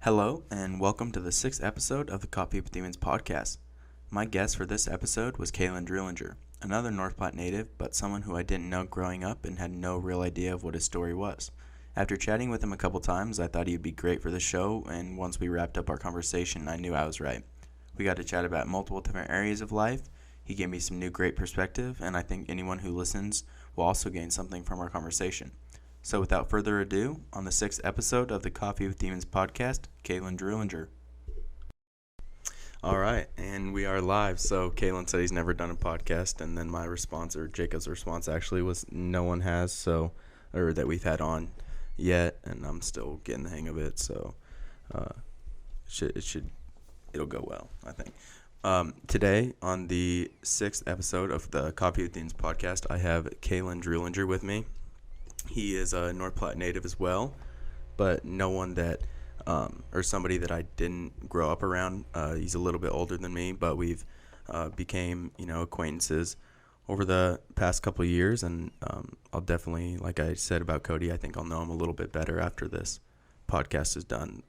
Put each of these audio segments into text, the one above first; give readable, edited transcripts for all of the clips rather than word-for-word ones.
Hello, and welcome to the 6th episode of the Coffee with Demons podcast. My guest for this episode was Kalen Drullinger, another North Platte native, but someone who I didn't know growing up and had no real idea of what his story was. After chatting with him a couple times, I thought he'd be great for the show, and once we wrapped up our conversation, I knew I was right. We got to chat about multiple different areas of life. He gave me some new great perspective, and I think anyone who listens will also gain something from our conversation. So without further ado, on the 6th episode of the Coffee with Demons podcast, Kalen Drullinger. All right, and we are live. So Kalen said he's never done a podcast, and then my response, or Jacob's response actually, was no one has, or that we've had on yet, and I'm still getting the hang of it, so it'll go well, I think. Today, on the 6th episode of the Coffee with Demons podcast, I have Kalen Drullinger with me. He is a North Platte native as well, but no one that, or somebody that I didn't grow up around. He's a little bit older than me, but we've became, acquaintances over the past couple of years, and I'll definitely, like I said about Cody, I think I'll know him a little bit better after this podcast is done.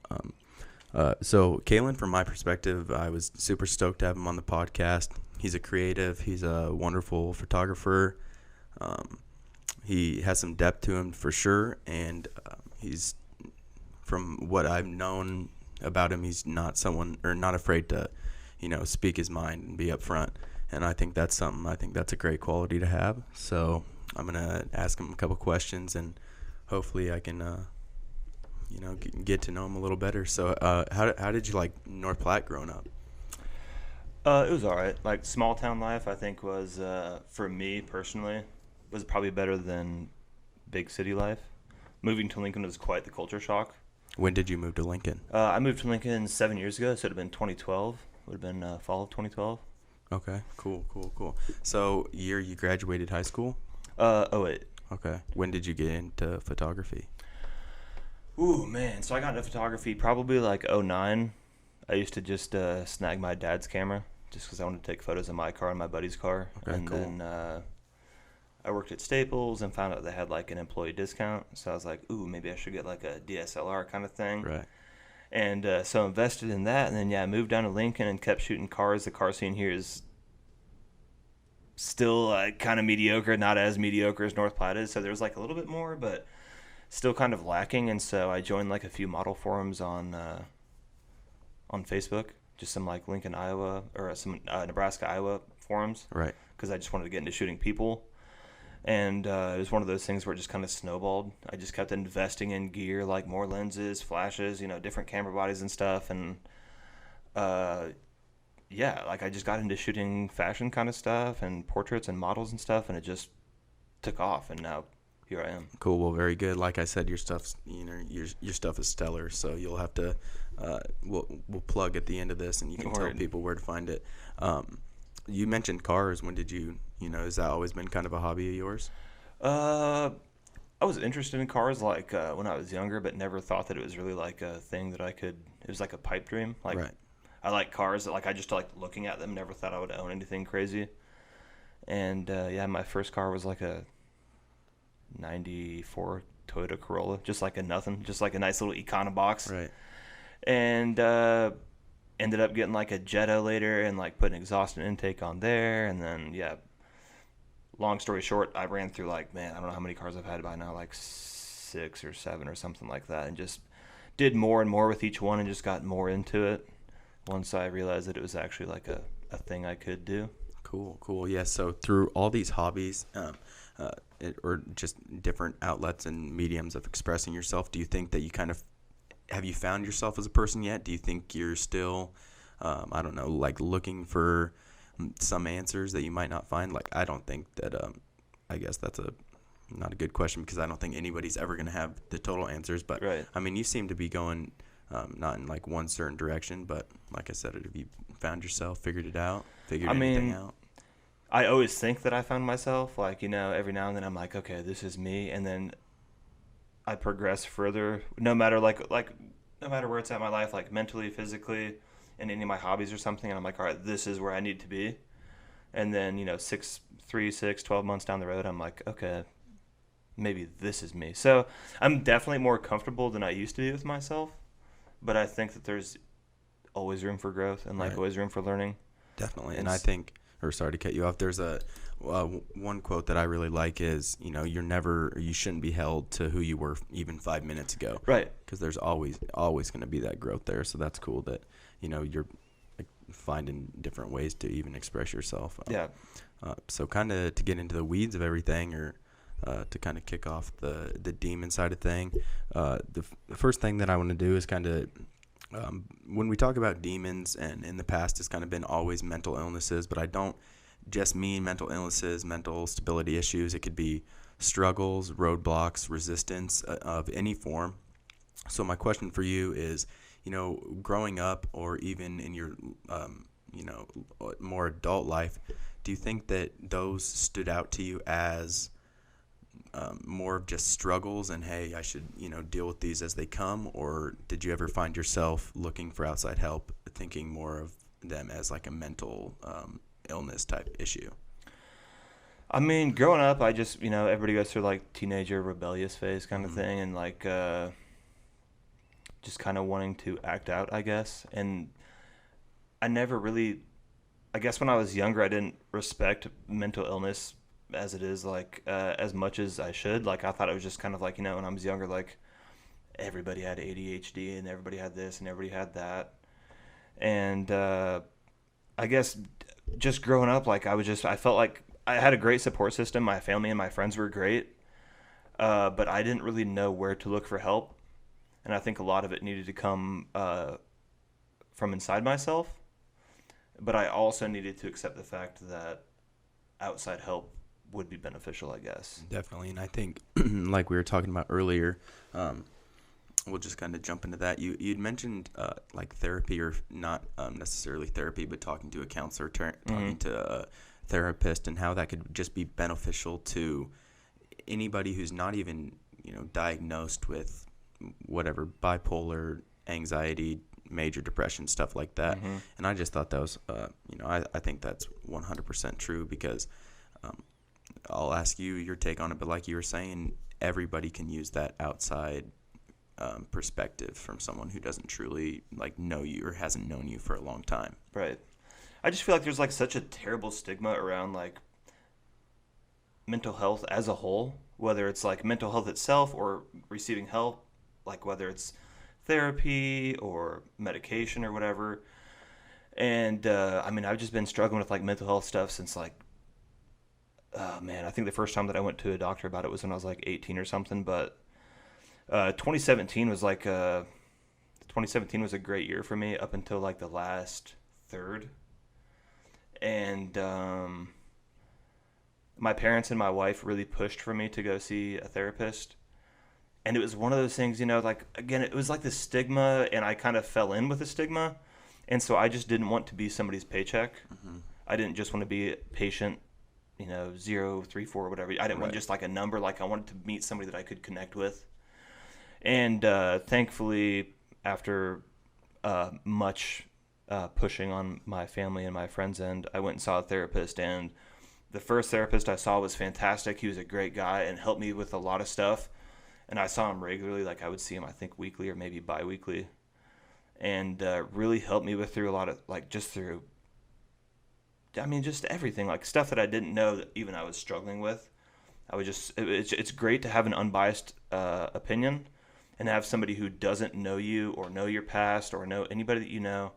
So Kalen, from my perspective, I was super stoked to have him on the podcast. He's a creative. He's a wonderful photographer. He has some depth to him for sure, and he's, from what I've known about him, he's not afraid to, speak his mind and be upfront, and I think that's a great quality to have. So I'm gonna ask him a couple questions, and hopefully I can, get to know him a little better. So how did you like North Platte growing up? It was all right. Like, small town life, I think, was, for me personally, was probably better than big city life. Moving to Lincoln was quite the culture shock. When did you move to Lincoln? I moved to Lincoln 7 years ago, so it would have been 2012. Would have been fall of 2012. Okay, cool. So, year you graduated high school? 08. Okay. When did you get into photography? Ooh, man. So I got into photography probably like 09. I used to just snag my dad's camera just because I wanted to take photos of my car and my buddy's car. Okay, and cool. Then I worked at Staples and found out they had like an employee discount. So I was like, ooh, maybe I should get like a DSLR kind of thing. Right. And so I invested in that. And then, I moved down to Lincoln and kept shooting cars. The car scene here is still kind of mediocre, not as mediocre as North Platte is. So there's like a little bit more, but still kind of lacking. And so I joined like a few model forums on Facebook, just some like Lincoln, Iowa, or some Nebraska, Iowa forums. Right. Because I just wanted to get into shooting people. And it was one of those things where it just kind of snowballed. I just kept investing in gear, like more lenses, flashes, different camera bodies and stuff. And I just got into shooting fashion kind of stuff and portraits and models and stuff, and it just took off. And now here I am. Cool. Well, very good. Like I said, your stuff's, your stuff is stellar. So you'll have to, we'll plug at the end of this, and you can tell people where to find it. You mentioned cars. When did you, has that always been kind of a hobby of yours? I was interested in cars like when I was younger, but never thought that it was really like a thing that it was like a pipe dream. Like, right. I like cars that I just like looking at them, never thought I would own anything crazy. And my first car was like a 94 Toyota Corolla, just like a nothing, just like a nice little Econobox. Right. And ended up getting like a Jetta later and like putting exhaust and intake on there. And then, long story short, I ran through I don't know how many cars I've had by now, like 6 or 7 or something like that. And just did more and more with each one and just got more into it once I realized that it was actually like a thing I could do. Cool. Yeah, so through all these hobbies, or just different outlets and mediums of expressing yourself, do you think that you have you found yourself as a person yet? Do you think you're still, looking for some answers that you might not find? I don't think that, I guess that's not a good question, because I don't think anybody's ever going to have the total answers. But, right. I mean, you seem to be going not in one certain direction, but like I said, have you found yourself, figured anything out? I always think that I found myself, every now and then I'm like, okay, this is me. And then I progress further, no matter no matter where it's at in my life, mentally, physically, in any of my hobbies or something. And I'm like, all right, this is where I need to be. And then, 12 months down the road, I'm like, okay, maybe this is me. So I'm definitely more comfortable than I used to be with myself. but I think that there's always room for growth and like Right. always room for learning. Definitely. And And I think, or sorry to cut you off, there's one quote that I really like is, you shouldn't be held to who you were even 5 minutes ago, right. because there's always going to be that growth there. So that's cool that, you're like, finding different ways to even express yourself. Yeah. So kind of to get into the weeds of everything, or to kind of kick off the demon side of thing, the first thing that I want to do is kind of, when we talk about demons, and in the past it's kind of been always mental illnesses, but I don't just mean mental illnesses, mental stability issues. It could be struggles, roadblocks, resistance of any form. So my question for you is, growing up, or even in your, more adult life, do you think that those stood out to you as more of just struggles and, hey, I should, deal with these as they come? Or did you ever find yourself looking for outside help, thinking more of them as like a mental illness type issue? I mean, growing up, I just, everybody goes through like teenager rebellious phase kind of Mm-hmm. thing, and like just kind of wanting to act out, I guess. And I never really, I guess when I was younger, I didn't respect mental illness as it is, like as much as I should. Like I thought it was just kind of like, when I was younger, like everybody had ADHD and everybody had this and everybody had that. And I guess just growing up, like I felt like I had a great support system. My family and my friends were great, but I didn't really know where to look for help. And I think a lot of it needed to come from inside myself. But I also needed to accept the fact that outside help would be beneficial, I guess. Definitely. And I think, like we were talking about earlier, we'll just kind of jump into that. You'd mentioned like therapy, or not necessarily therapy, but talking to a counselor, talking to a therapist, and how that could just be beneficial to anybody who's not even, diagnosed with whatever, bipolar, anxiety, major depression, stuff like that. Mm-hmm. And I just thought that was, I think that's 100% true, because I'll ask you your take on it, but like you were saying, everybody can use that outside perspective from someone who doesn't truly like know you, or hasn't known you for a long time. Right. I just feel like there's like such a terrible stigma around like mental health as a whole, whether it's like mental health itself or receiving help, like whether it's therapy or medication or whatever. And I mean, I've just been struggling with like mental health stuff since like, oh man, I think the first time that I went to a doctor about it was when I was like 18 or something. But 2017 was like 2017 was a great year for me up until like the last third. And my parents and my wife really pushed for me to go see a therapist. And it was one of those things, like, again, it was like the stigma, and I kind of fell in with the stigma. And so I just didn't want to be somebody's paycheck. Mm-hmm. I didn't just want to be patient, 034 or whatever. I didn't want Right. just like a number. Like I wanted to meet somebody that I could connect with. And thankfully, after much pushing on my family and my friends' end, I went and saw a therapist. And the first therapist I saw was fantastic. He was a great guy and helped me with a lot of stuff. And I saw him regularly. Like I would see him, I think, weekly or maybe bi-weekly. And really helped me with through a lot of, like, just through, I mean, just everything. Like stuff that I didn't know that even I was struggling with. I would just, it's great to have an unbiased opinion and have somebody who doesn't know you or know your past or know anybody that you know.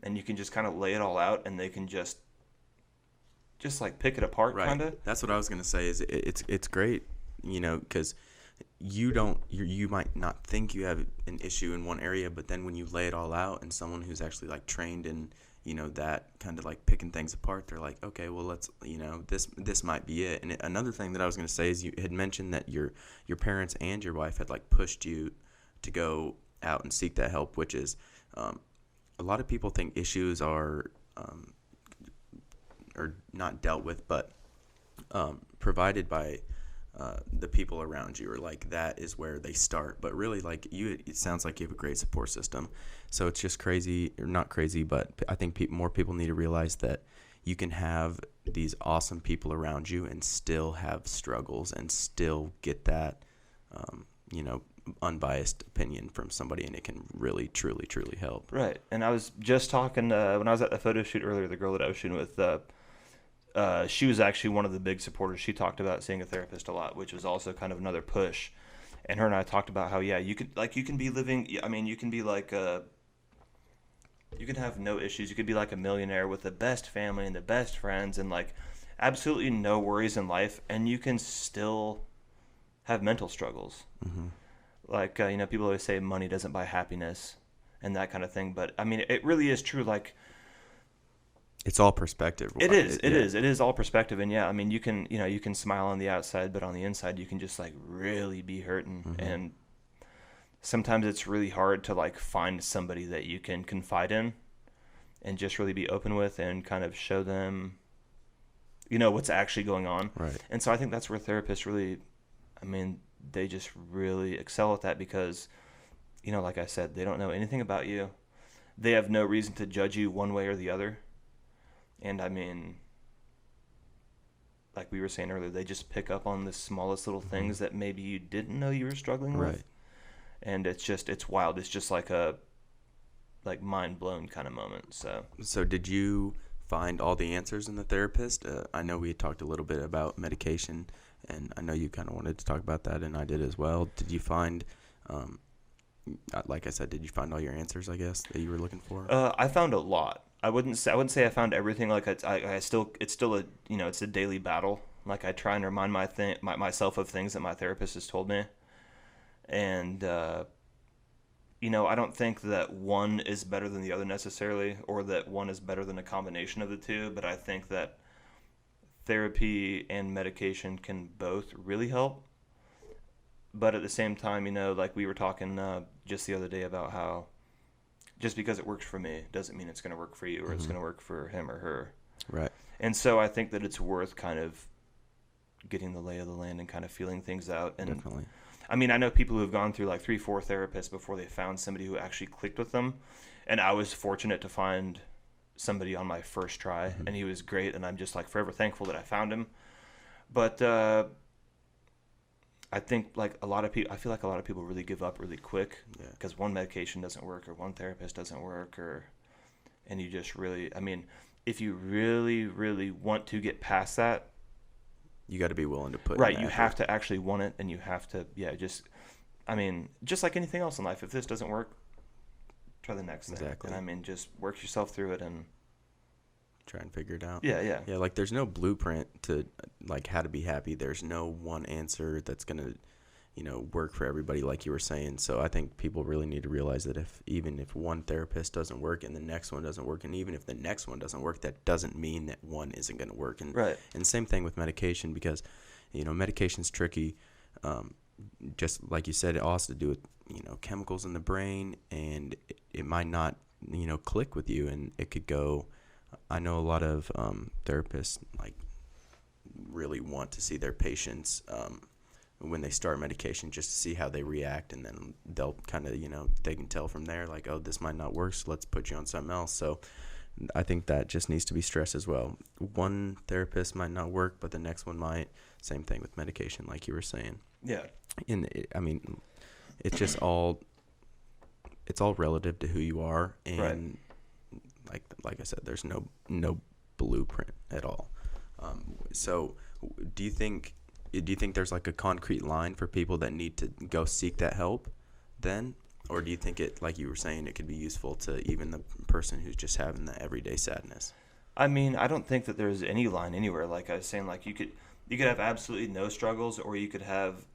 And you can just kind of lay it all out, and they can just like pick it apart, Right. kind of. That's what I was gonna say. Is it's great, because you might not think you have an issue in one area, but then when you lay it all out, and someone who's actually like trained in that kind of like picking things apart, they're like, okay, well, let's this might be it. And another thing that I was gonna say is, you had mentioned that your parents and your wife had like pushed you to go out and seek that help, which is a lot of people think issues are not dealt with, but provided by the people around you, or like that is where they start. But really, like it sounds like you have a great support system. So it's just crazy, or not crazy, but I think more people need to realize that you can have these awesome people around you and still have struggles and still get that, unbiased opinion from somebody, and it can really, truly, truly help. Right. And I was just talking when I was at the photo shoot earlier. The girl that I was shooting with, she was actually one of the big supporters. She talked about seeing a therapist a lot, which was also kind of another push. And her and I talked about how, yeah, you can be living. I mean, you can be like you can have no issues. You could be like a millionaire with the best family and the best friends and like absolutely no worries in life, and you can still have mental struggles. Mm-hmm. Like, people always say money doesn't buy happiness and that kind of thing. But, I mean, it really is true. Like, it's all perspective. It is all perspective. And, yeah, I mean, you can smile on the outside, but on the inside you can just, like, really be hurting. Mm-hmm. And sometimes it's really hard to, like, find somebody that you can confide in and just really be open with and kind of show them, what's actually going on. Right. And so I think that's where therapists really, I mean, they just really excel at that because, like I said, they don't know anything about you. They have no reason to judge you one way or the other. And I mean, like we were saying earlier, they just pick up on the smallest little things that maybe you didn't know you were struggling with. Right. And it's wild. It's just like a mind blown kind of moment. So did you find all the answers in the therapist? I know we had talked a little bit about medication, and I know you kind of wanted to talk about that, and I did as well. Did you find, like I said, did you find all your answers, I guess, that you were looking for? I found a lot. I wouldn't say I found everything. Like it's still a it's a daily battle. Like I try and remind myself of things that my therapist has told me, and I don't think that one is better than the other necessarily, or that one is better than a combination of the two. But I think that therapy and medication can both really help. But at the same time, like we were talking just the other day about how just because it works for me doesn't mean it's going to work for you or it's going to work for him or her. Right. And so I think that it's worth kind of getting the lay of the land and kind of feeling things out. And Definitely. I mean, I know people who have gone through like 3-4 therapists before they found somebody who actually clicked with them. And I was fortunate to find somebody on my first try, and he was great. And I'm just like forever thankful that I found him. But I think I feel like a lot of people really give up really quick because one medication doesn't work or one therapist doesn't work, and you just really, I mean, if you really, really want to get past that, you got to be willing to put right. You have to actually want it, and you have to, just like anything else in life. If this doesn't work, try the next thing. Exactly. And I mean, just work yourself through it and try and figure it out. Yeah. Yeah, like there's no blueprint to like how to be happy. There's no one answer that's going to, work for everybody like you were saying. So I think people really need to realize that even if one therapist doesn't work and the next one doesn't work, and even if the next one doesn't work, that doesn't mean that one isn't going to work. And right. And same thing with medication, because medication's tricky. Just like you said, it all has to do with chemicals in the brain, and it might not click with you, and it could go. I know a lot of therapists like really want to see their patients when they start medication just to see how they react, and then they'll kind of they can tell from there like, oh, this might not work, so let's put you on something else. So I think that just needs to be stressed as well. One therapist might not work, but the next one might. Same thing with medication, like you were saying. Yeah. I mean, it's just all relative to who you are, and like I said, there's no blueprint at all. So do you think there's like a concrete line for people that need to go seek that help then? Or do you think it, like you were saying, it could be useful to even the person who's just having the everyday sadness? I mean, I don't think that there's any line anywhere. Like I was saying, like you could have absolutely no struggles, or you could have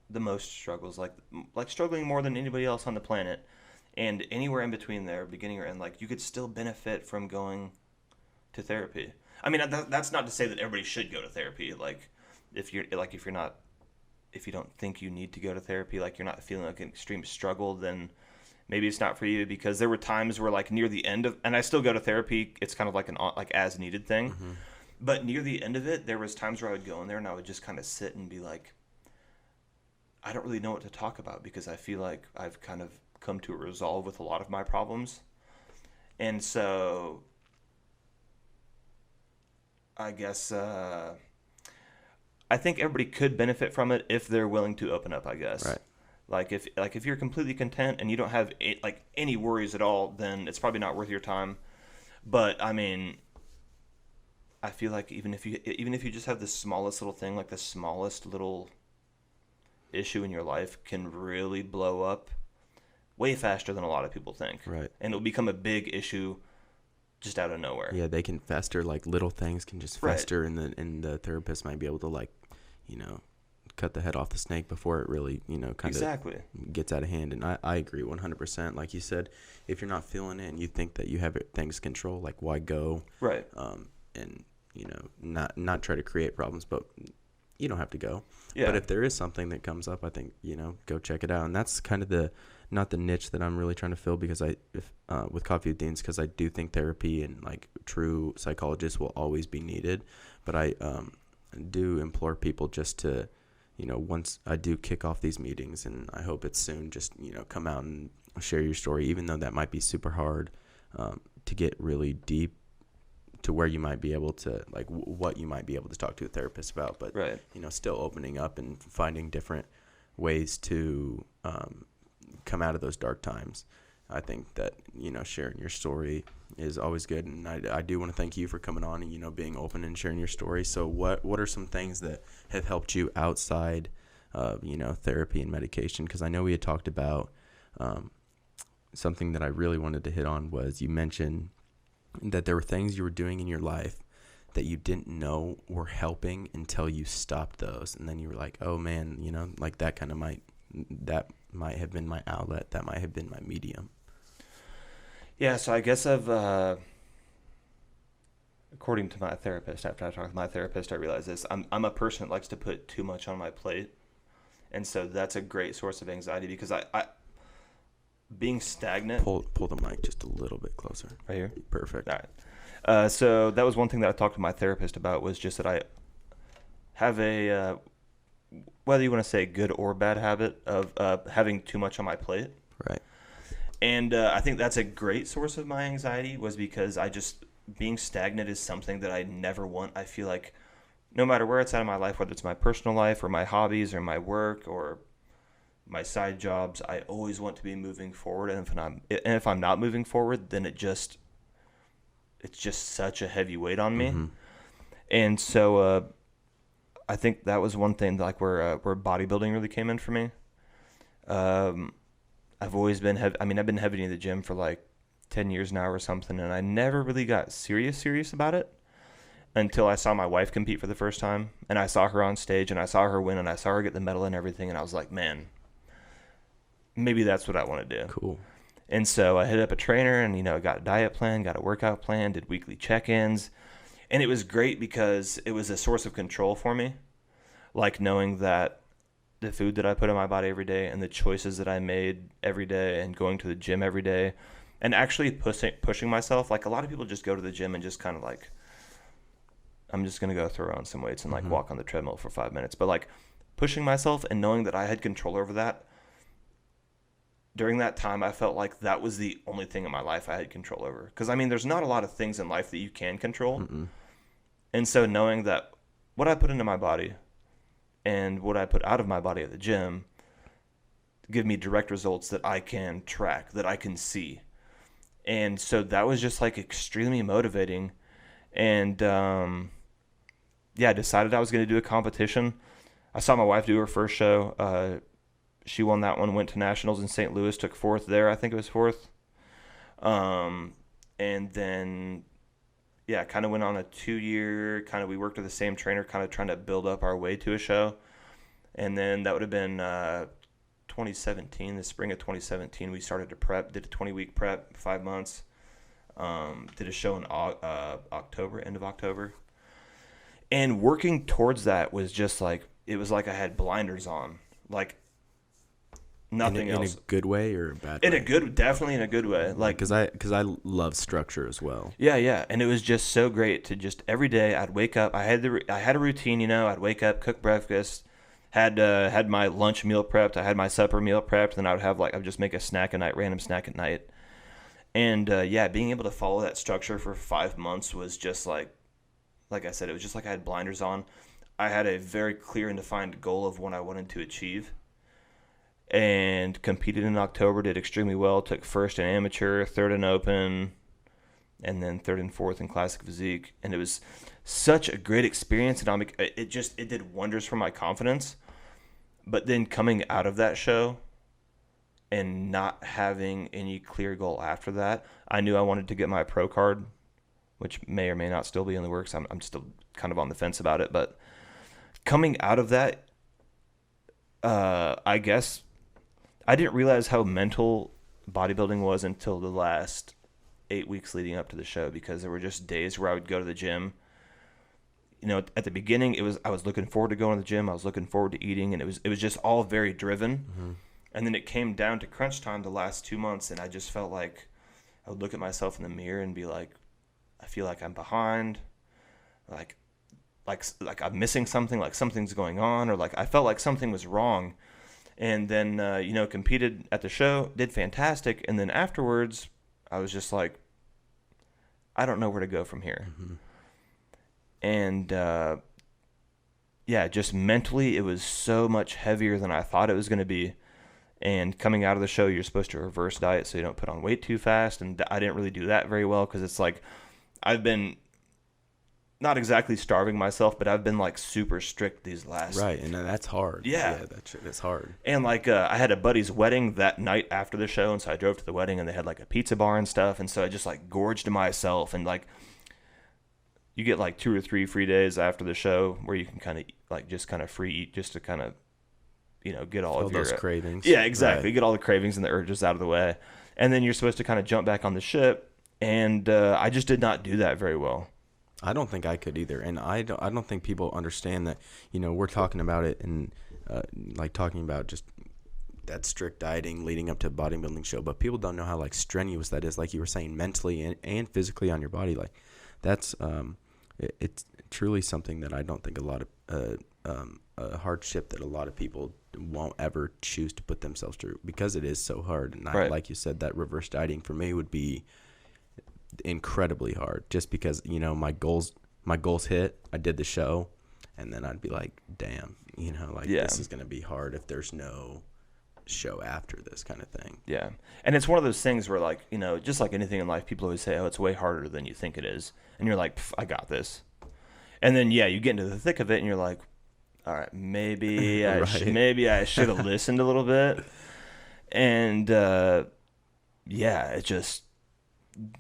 the most struggles, like struggling more than anybody else on the planet. And anywhere in between there, beginning or end, like you could still benefit from going to therapy. I mean, that's not to say that everybody should go to therapy. Like if you don't think you need to go to therapy, like you're not feeling like an extreme struggle, then maybe it's not for you. Because there were times where like near the end of, and I still go to therapy. It's kind of like an as needed thing. Mm-hmm. But near the end of it, there was times where I would go in there and I would just kind of sit and be like, I don't really know what to talk about, because I feel like I've kind of come to a resolve with a lot of my problems. And so I guess I think everybody could benefit from it if they're willing to open up, I guess. Right. Like if you're completely content and you don't have any worries at all, then it's probably not worth your time. But I mean, I feel like even if you just have the smallest little thing, like the smallest little issue in your life, can really blow up way faster than a lot of people think. Right. And it'll become a big issue just out of nowhere. Yeah, they can fester. Like little things can just fester, and the therapist might be able to, like, cut the head off the snake before it really, kind Exactly. of gets out of hand. And I agree 100%. Like you said, if you're not feeling it and you think that you have things control, like, why go? Right. And not try to create problems, but you don't have to go. Yeah. But if there is something that comes up, I think, go check it out. And that's kind of not the niche that I'm really trying to fill, because with Coffee with Deans, because I do think therapy and, like, true psychologists will always be needed. But I do implore people just to, once I do kick off these meetings, and I hope it's soon, just, come out and share your story, even though that might be super hard to get really deep to where you might be able to, like, what you might be able to talk to a therapist about. But, right. Still opening up and finding different ways to come out of those dark times. I think that, sharing your story is always good. And I do want to thank you for coming on and, being open and sharing your story. So what are some things that have helped you outside of, therapy and medication? Because I know we had talked about something that I really wanted to hit on was, you mentioned that there were things you were doing in your life that you didn't know were helping until you stopped those. And then you were like, oh man, like that might have been my outlet. That might have been my medium. Yeah, so I guess according to my therapist, after I talked to my therapist, I realized this. I'm a person that likes to put too much on my plate. And so that's a great source of anxiety, because I being stagnant. Pull the mic just a little bit closer. Right here? Perfect. All right. So that was one thing that I talked to my therapist about, was just that I have a, whether you want to say good or bad habit of having too much on my plate. Right. And I think that's a great source of my anxiety, was because being stagnant is something that I never want. I feel like no matter where it's at in my life, whether it's my personal life or my hobbies or my work or my side jobs, I always want to be moving forward. And if I'm not moving forward, then it's just such a heavy weight on me. Mm-hmm. And so I think that was one thing, like where bodybuilding really came in for me. I've always been I've been heavy in the gym for like 10 years now or something, and I never really got serious about it until I saw my wife compete for the first time, and I saw her on stage, and I saw her win, and I saw her get the medal and everything, and I was like, man, maybe that's what I want to do. Cool. And so I hit up a trainer and, got a diet plan, got a workout plan, did weekly check-ins, and it was great because it was a source of control for me, like knowing that the food that I put in my body every day and the choices that I made every day and going to the gym every day and actually pushing myself. Like, a lot of people just go to the gym and just kind of like, I'm just going to go throw on some weights and like walk on the treadmill for 5 minutes. But like pushing myself and knowing that I had control over that, during that time, I felt like that was the only thing in my life I had control over. Because, there's not a lot of things in life that you can control. Mm-mm. And so knowing that what I put into my body and what I put out of my body at the gym give me direct results that I can track, that I can see. And so that was just like extremely motivating. And I decided I was going to do a competition. I saw my wife do her first show. She won that one, went to nationals in St. Louis, took fourth there. I think it was fourth. And then, kind of went on a 2-year, we worked with the same trainer, kind of trying to build up our way to a show. And then that would have been 2017, the spring of 2017, we started to prep, did a 20-week prep, 5 months. Did a show in October, end of October. And working towards that was just like, it was like I had blinders on. Like, nothing else. In a good way or a bad way? Definitely in a good way. Like, because I love structure as well. Yeah, and it was just so great to just every day I'd wake up. I had a routine, I'd wake up, cook breakfast, had my lunch meal prepped, I had my supper meal prepped, then I'd just make a snack at night, random snack at night, and being able to follow that structure for 5 months was just like I said, it was just like I had blinders on. I had a very clear and defined goal of what I wanted to achieve. and competed in October, did extremely well, took first in amateur, third in open, and then third and fourth in classic physique. And it was such a great experience, and it did wonders for my confidence. But then coming out of that show and not having any clear goal after that, I knew I wanted to get my pro card, which may or may not still be in the works. I'm still kind of on the fence about it. But coming out of that, I guess I didn't realize how mental bodybuilding was until the last 8 weeks leading up to the show, because there were just days where I would go to the gym. You know, at the beginning, I was looking forward to going to the gym. I was looking forward to eating, and it was just all very driven. Mm-hmm. And then it came down to crunch time the last 2 months, and I just felt like I would look at myself in the mirror and be like, I feel like I'm behind, like I'm missing something, like something's going on, or like I felt like something was wrong. And then competed at the show, did fantastic, and then afterwards, I was just like, I don't know where to go from here. Mm-hmm. And just mentally, it was so much heavier than I thought it was going to be. And coming out of the show, you're supposed to reverse diet so you don't put on weight too fast. And I didn't really do that very well, because it's like I've been not exactly starving myself, but I've been like super strict these last. Right, and that's hard. Yeah, that's hard. And like I had a buddy's wedding that night after the show, and so I drove to the wedding, and they had like a pizza bar and stuff, and so I just like gorged myself, and like you get like 2 or 3 free days after the show where you can kind of like just kind of free eat, just to kind of get all of those cravings. Yeah, exactly. Right. Get all the cravings and the urges out of the way, and then you're supposed to kind of jump back on the ship. And I just did not do that very well. I don't think I could either, and I don't think people understand that. We're talking about it and like talking about just that strict dieting leading up to a bodybuilding show, but people don't know how like strenuous that is. Like you were saying, mentally and physically on your body. Like that's it's truly something that I don't think a lot of a hardship that a lot of people won't ever choose to put themselves through, because it is so hard. And right. Like you said, that reverse dieting for me would be incredibly hard, just because my goals hit, I did the show, and then I'd be like, damn, this is going to be hard if there's no show after this kind of thing. Yeah. And it's one of those things where like, just like anything in life, people always say, oh, it's way harder than you think it is. And you're like, I got this. And then, you get into the thick of it and you're like, all right, maybe I should have listened a little bit. And, it just,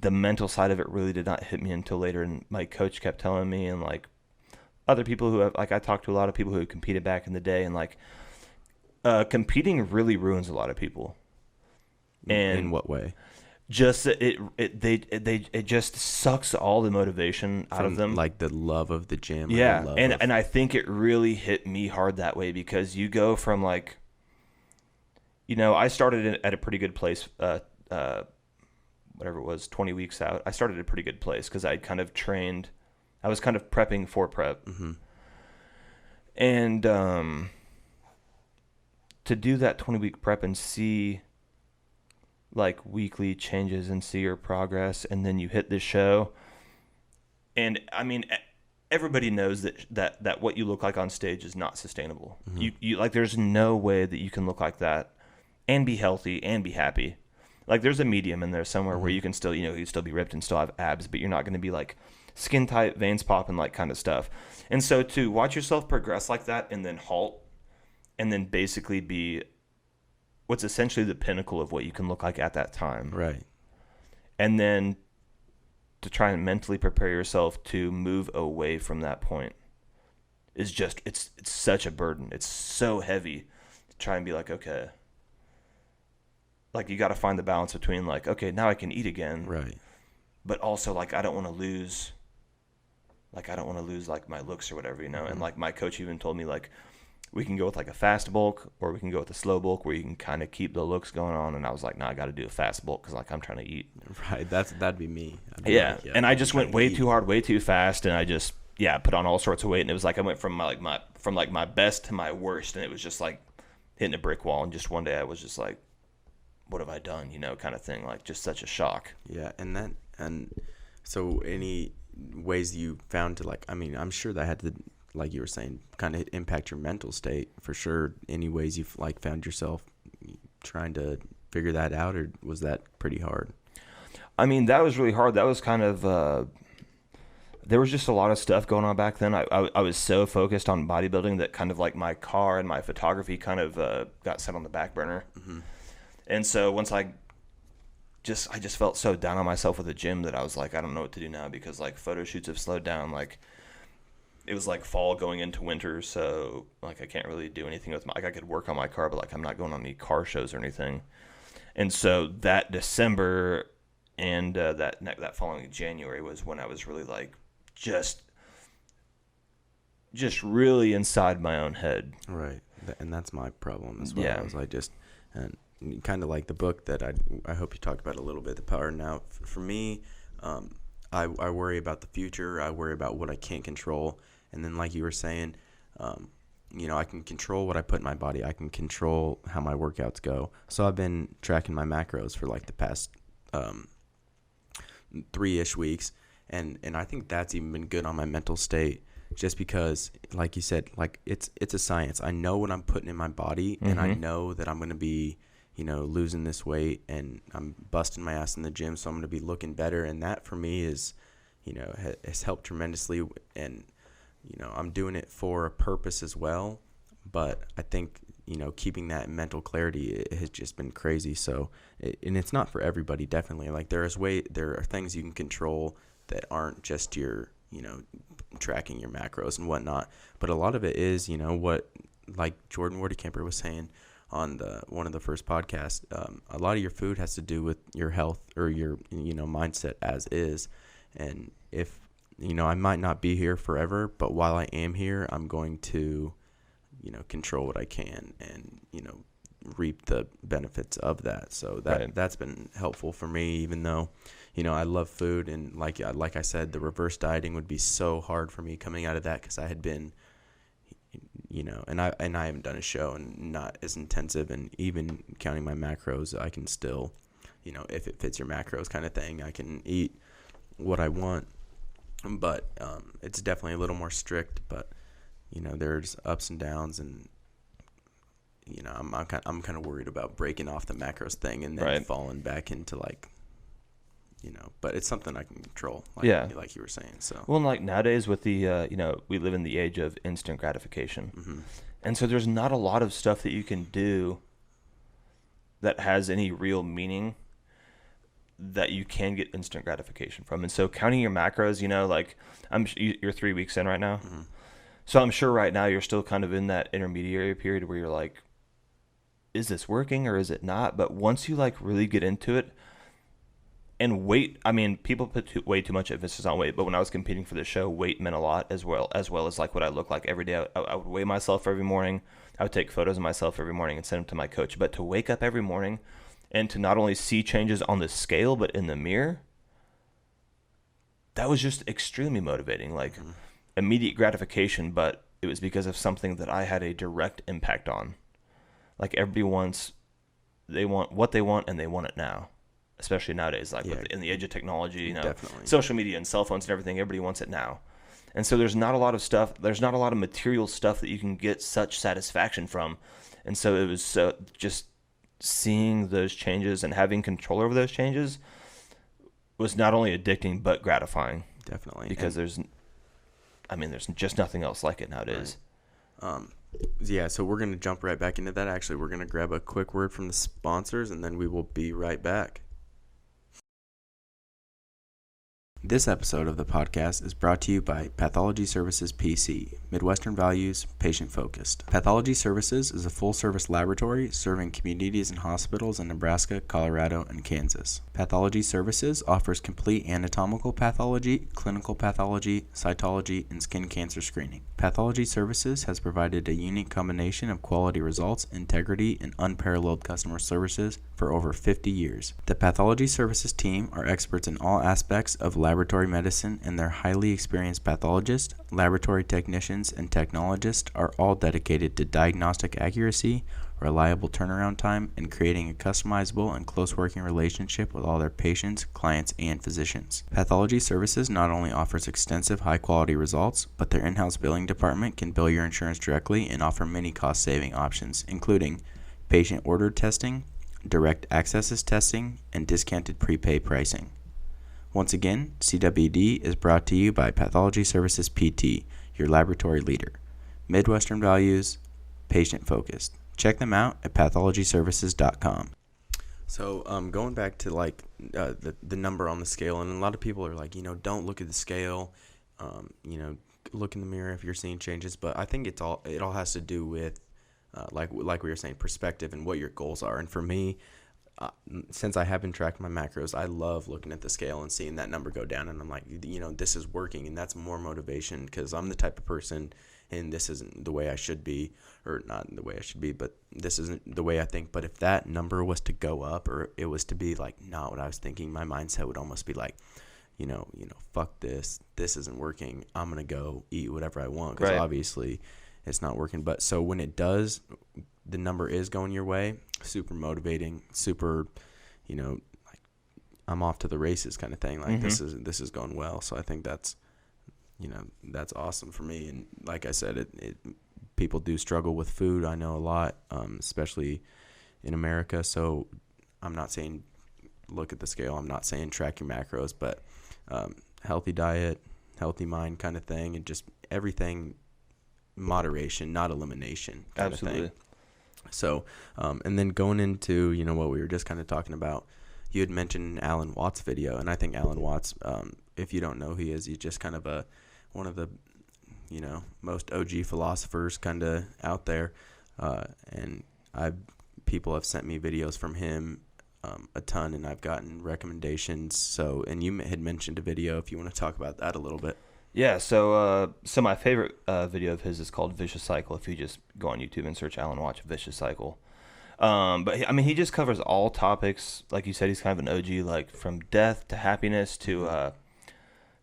the mental side of it really did not hit me until later. And my coach kept telling me, and like other people who have, like I talked to a lot of people who competed back in the day, and like competing really ruins a lot of people. And in what way? Just it just sucks all the motivation out of them, like the love of the gym. Yeah, and I think it really hit me hard that way, because you go from like, I started at a pretty good place. Whatever it was, 20 weeks out, I started at a pretty good place because I'd kind of trained. I was kind of prepping for prep. Mm-hmm. And to do that 20-week prep and see like weekly changes and see your progress, and then you hit this show. And I mean, everybody knows that what you look like on stage is not sustainable. Mm-hmm. You like, there's no way that you can look like that and be healthy and be happy. Like there's a medium in there somewhere, mm-hmm. where you can still, you still be ripped and still have abs, but you're not going to be like skin tight, veins popping, like kind of stuff. And so to watch yourself progress like that and then halt and then basically be what's essentially the pinnacle of what you can look like at that time. Right. And then to try and mentally prepare yourself to move away from that point is just, it's such a burden. It's so heavy to try and be like, okay, like you got to find the balance between like, okay, now I can eat again. Right. But also like, I don't want to lose like my looks or whatever, Mm-hmm. And like my coach even told me like, we can go with like a fast bulk or we can go with a slow bulk where you can kind of keep the looks going on. And I was like, no, I got to do a fast bulk because like I'm trying to eat. Right. That'd be me. Yeah. Like, and I just went way too hard, way too fast. And I just, put on all sorts of weight. And it was like, I went from my best to my worst. And it was just like hitting a brick wall. And just one day I was just like, what have I done? Kind of thing. Like just such a shock. Yeah. And so any ways you found to like, I mean, I'm sure that had to, like you were saying, kind of impact your mental state for sure. Any ways you've like found yourself trying to figure that out, or was that pretty hard? I mean, that was really hard. That was kind of there was just a lot of stuff going on back then. I was so focused on bodybuilding that kind of like my car and my photography kind of got set on the back burner. Mm-hmm. And so once I just felt so down on myself with the gym that I was like, I don't know what to do now, because like photo shoots have slowed down. Like it was like fall going into winter, so like I can't really do anything with like I could work on my car, but like I'm not going on any car shows or anything. And so that December and that following January was when I was really like just really inside my own head. Right. And that's my problem as well. Yeah. Is I just, and kind of like the book that I hope you talk about a little bit, The Power Now. For me, I worry about the future. I worry about what I can't control. And then like you were saying, I can control what I put in my body. I can control how my workouts go. So I've been tracking my macros for like the past 3-ish weeks. And I think that's even been good on my mental state, just because, like you said, like it's a science. I know what I'm putting in my body, mm-hmm. and I know that I'm going to be, losing this weight, and I'm busting my ass in the gym, so I'm going to be looking better. And that for me is, has helped tremendously. And, I'm doing it for a purpose as well. But I think, keeping that mental clarity has just been crazy. So, and it's not for everybody, definitely. Like there are things you can control that aren't just your, tracking your macros and whatnot. But a lot of it is, what, like Jordan Wardecamper was saying on one of the first podcasts, a lot of your food has to do with your health or your, mindset as is. And if, I might not be here forever, but while I am here, I'm going to, control what I can and, reap the benefits of that. So that's been helpful for me, even though, I love food, and like I said, the reverse dieting would be so hard for me coming out of that, because I had been, and I haven't done a show and not as intensive, and even counting my macros, I can still, if it fits your macros kind of thing, I can eat what I want, but it's definitely a little more strict. But there's ups and downs, and I'm kind of worried about breaking off the macros thing and then falling back into like, but it's something I can control. Like you were saying. So well, like nowadays with the we live in the age of instant gratification, mm-hmm. and so there's not a lot of stuff that you can do that has any real meaning that you can get instant gratification from. And so counting your macros, like you're 3 weeks in right now. Mm-hmm. So I'm sure right now you're still kind of in that intermediary period where you're like, is this working or is it not? But once you like really get into it, and weight, I mean, people put way too much emphasis on weight, but when I was competing for the show, weight meant a lot as well as like what I look like every day. I would weigh myself every morning. I would take photos of myself every morning and send them to my coach. But to wake up every morning and to not only see changes on the scale, but in the mirror, that was just extremely motivating. Like immediate gratification, but it was because of something that I had a direct impact on. Like everybody wants, they want what they want, and they want it now. Especially nowadays, like in the age of technology, definitely. Social media and cell phones and everything, everybody wants it now. And so there's not a lot of stuff, there's not a lot of material stuff that you can get such satisfaction from. And so it was just seeing those changes and having control over those changes was not only addicting, but gratifying. Definitely. Because there's just nothing else like it nowadays. Right. So we're going to jump right back into that. Actually, we're going to grab a quick word from the sponsors, and then we will be right back. This episode of the podcast is brought to you by Pathology Services PC, Midwestern Values, Patient-Focused. Pathology Services is a full-service laboratory serving communities and hospitals in Nebraska, Colorado, and Kansas. Pathology Services offers complete anatomical pathology, clinical pathology, cytology, and skin cancer screening. Pathology Services has provided a unique combination of quality results, integrity, and unparalleled customer services for over 50 years. The Pathology Services team are experts in all aspects of laboratory medicine, and their highly experienced pathologists, laboratory technicians, and technologists are all dedicated to diagnostic accuracy, reliable turnaround time, and creating a customizable and close working relationship with all their patients, clients, and physicians. Pathology Services not only offers extensive high-quality results, but their in-house billing department can bill your insurance directly and offer many cost-saving options, including patient-ordered testing, direct access testing, and discounted prepay pricing. Once again, CWD is brought to you by Pathology Services PT, your laboratory leader. Midwestern values, patient-focused. Check them out at pathologyservices.com. So going back to like the number on the scale, and a lot of people are like, don't look at the scale, look in the mirror if you're seeing changes. But I think it all has to do with like we were saying, perspective and what your goals are. And for me, since I have been tracking my macros, I love looking at the scale and seeing that number go down, and I'm like, this is working, and that's more motivation, because I'm the type of person, and this isn't the way I should be, or not the way I should be, but this isn't the way I think. But if that number was to go up, or it was to be like not what I was thinking, my mindset would almost be like, fuck this isn't working, I'm gonna go eat whatever I want, because obviously it's not working. But so when it does, the number is going your way, super motivating, super, like I'm off to the races kind of thing. Like this is going well. So I think that's awesome for me. And like I said, people do struggle with food. I know a lot, especially in America. So I'm not saying look at the scale. I'm not saying track your macros, but healthy diet, healthy mind kind of thing, and just everything moderation, not elimination kind of thing. So, and then going into, what we were just kind of talking about, you had mentioned Alan Watts' video, and I think Alan Watts, if you don't know who he is, he's just kind of one of the, most OG philosophers kind of out there, and people have sent me videos from him a ton, and I've gotten recommendations. So, and you had mentioned a video, if you want to talk about that a little bit. Yeah, so my favorite video of his is called Vicious Cycle. If you just go on YouTube and search Alan Watts Vicious Cycle. But he just covers all topics. Like you said, he's kind of an OG, like from death to happiness to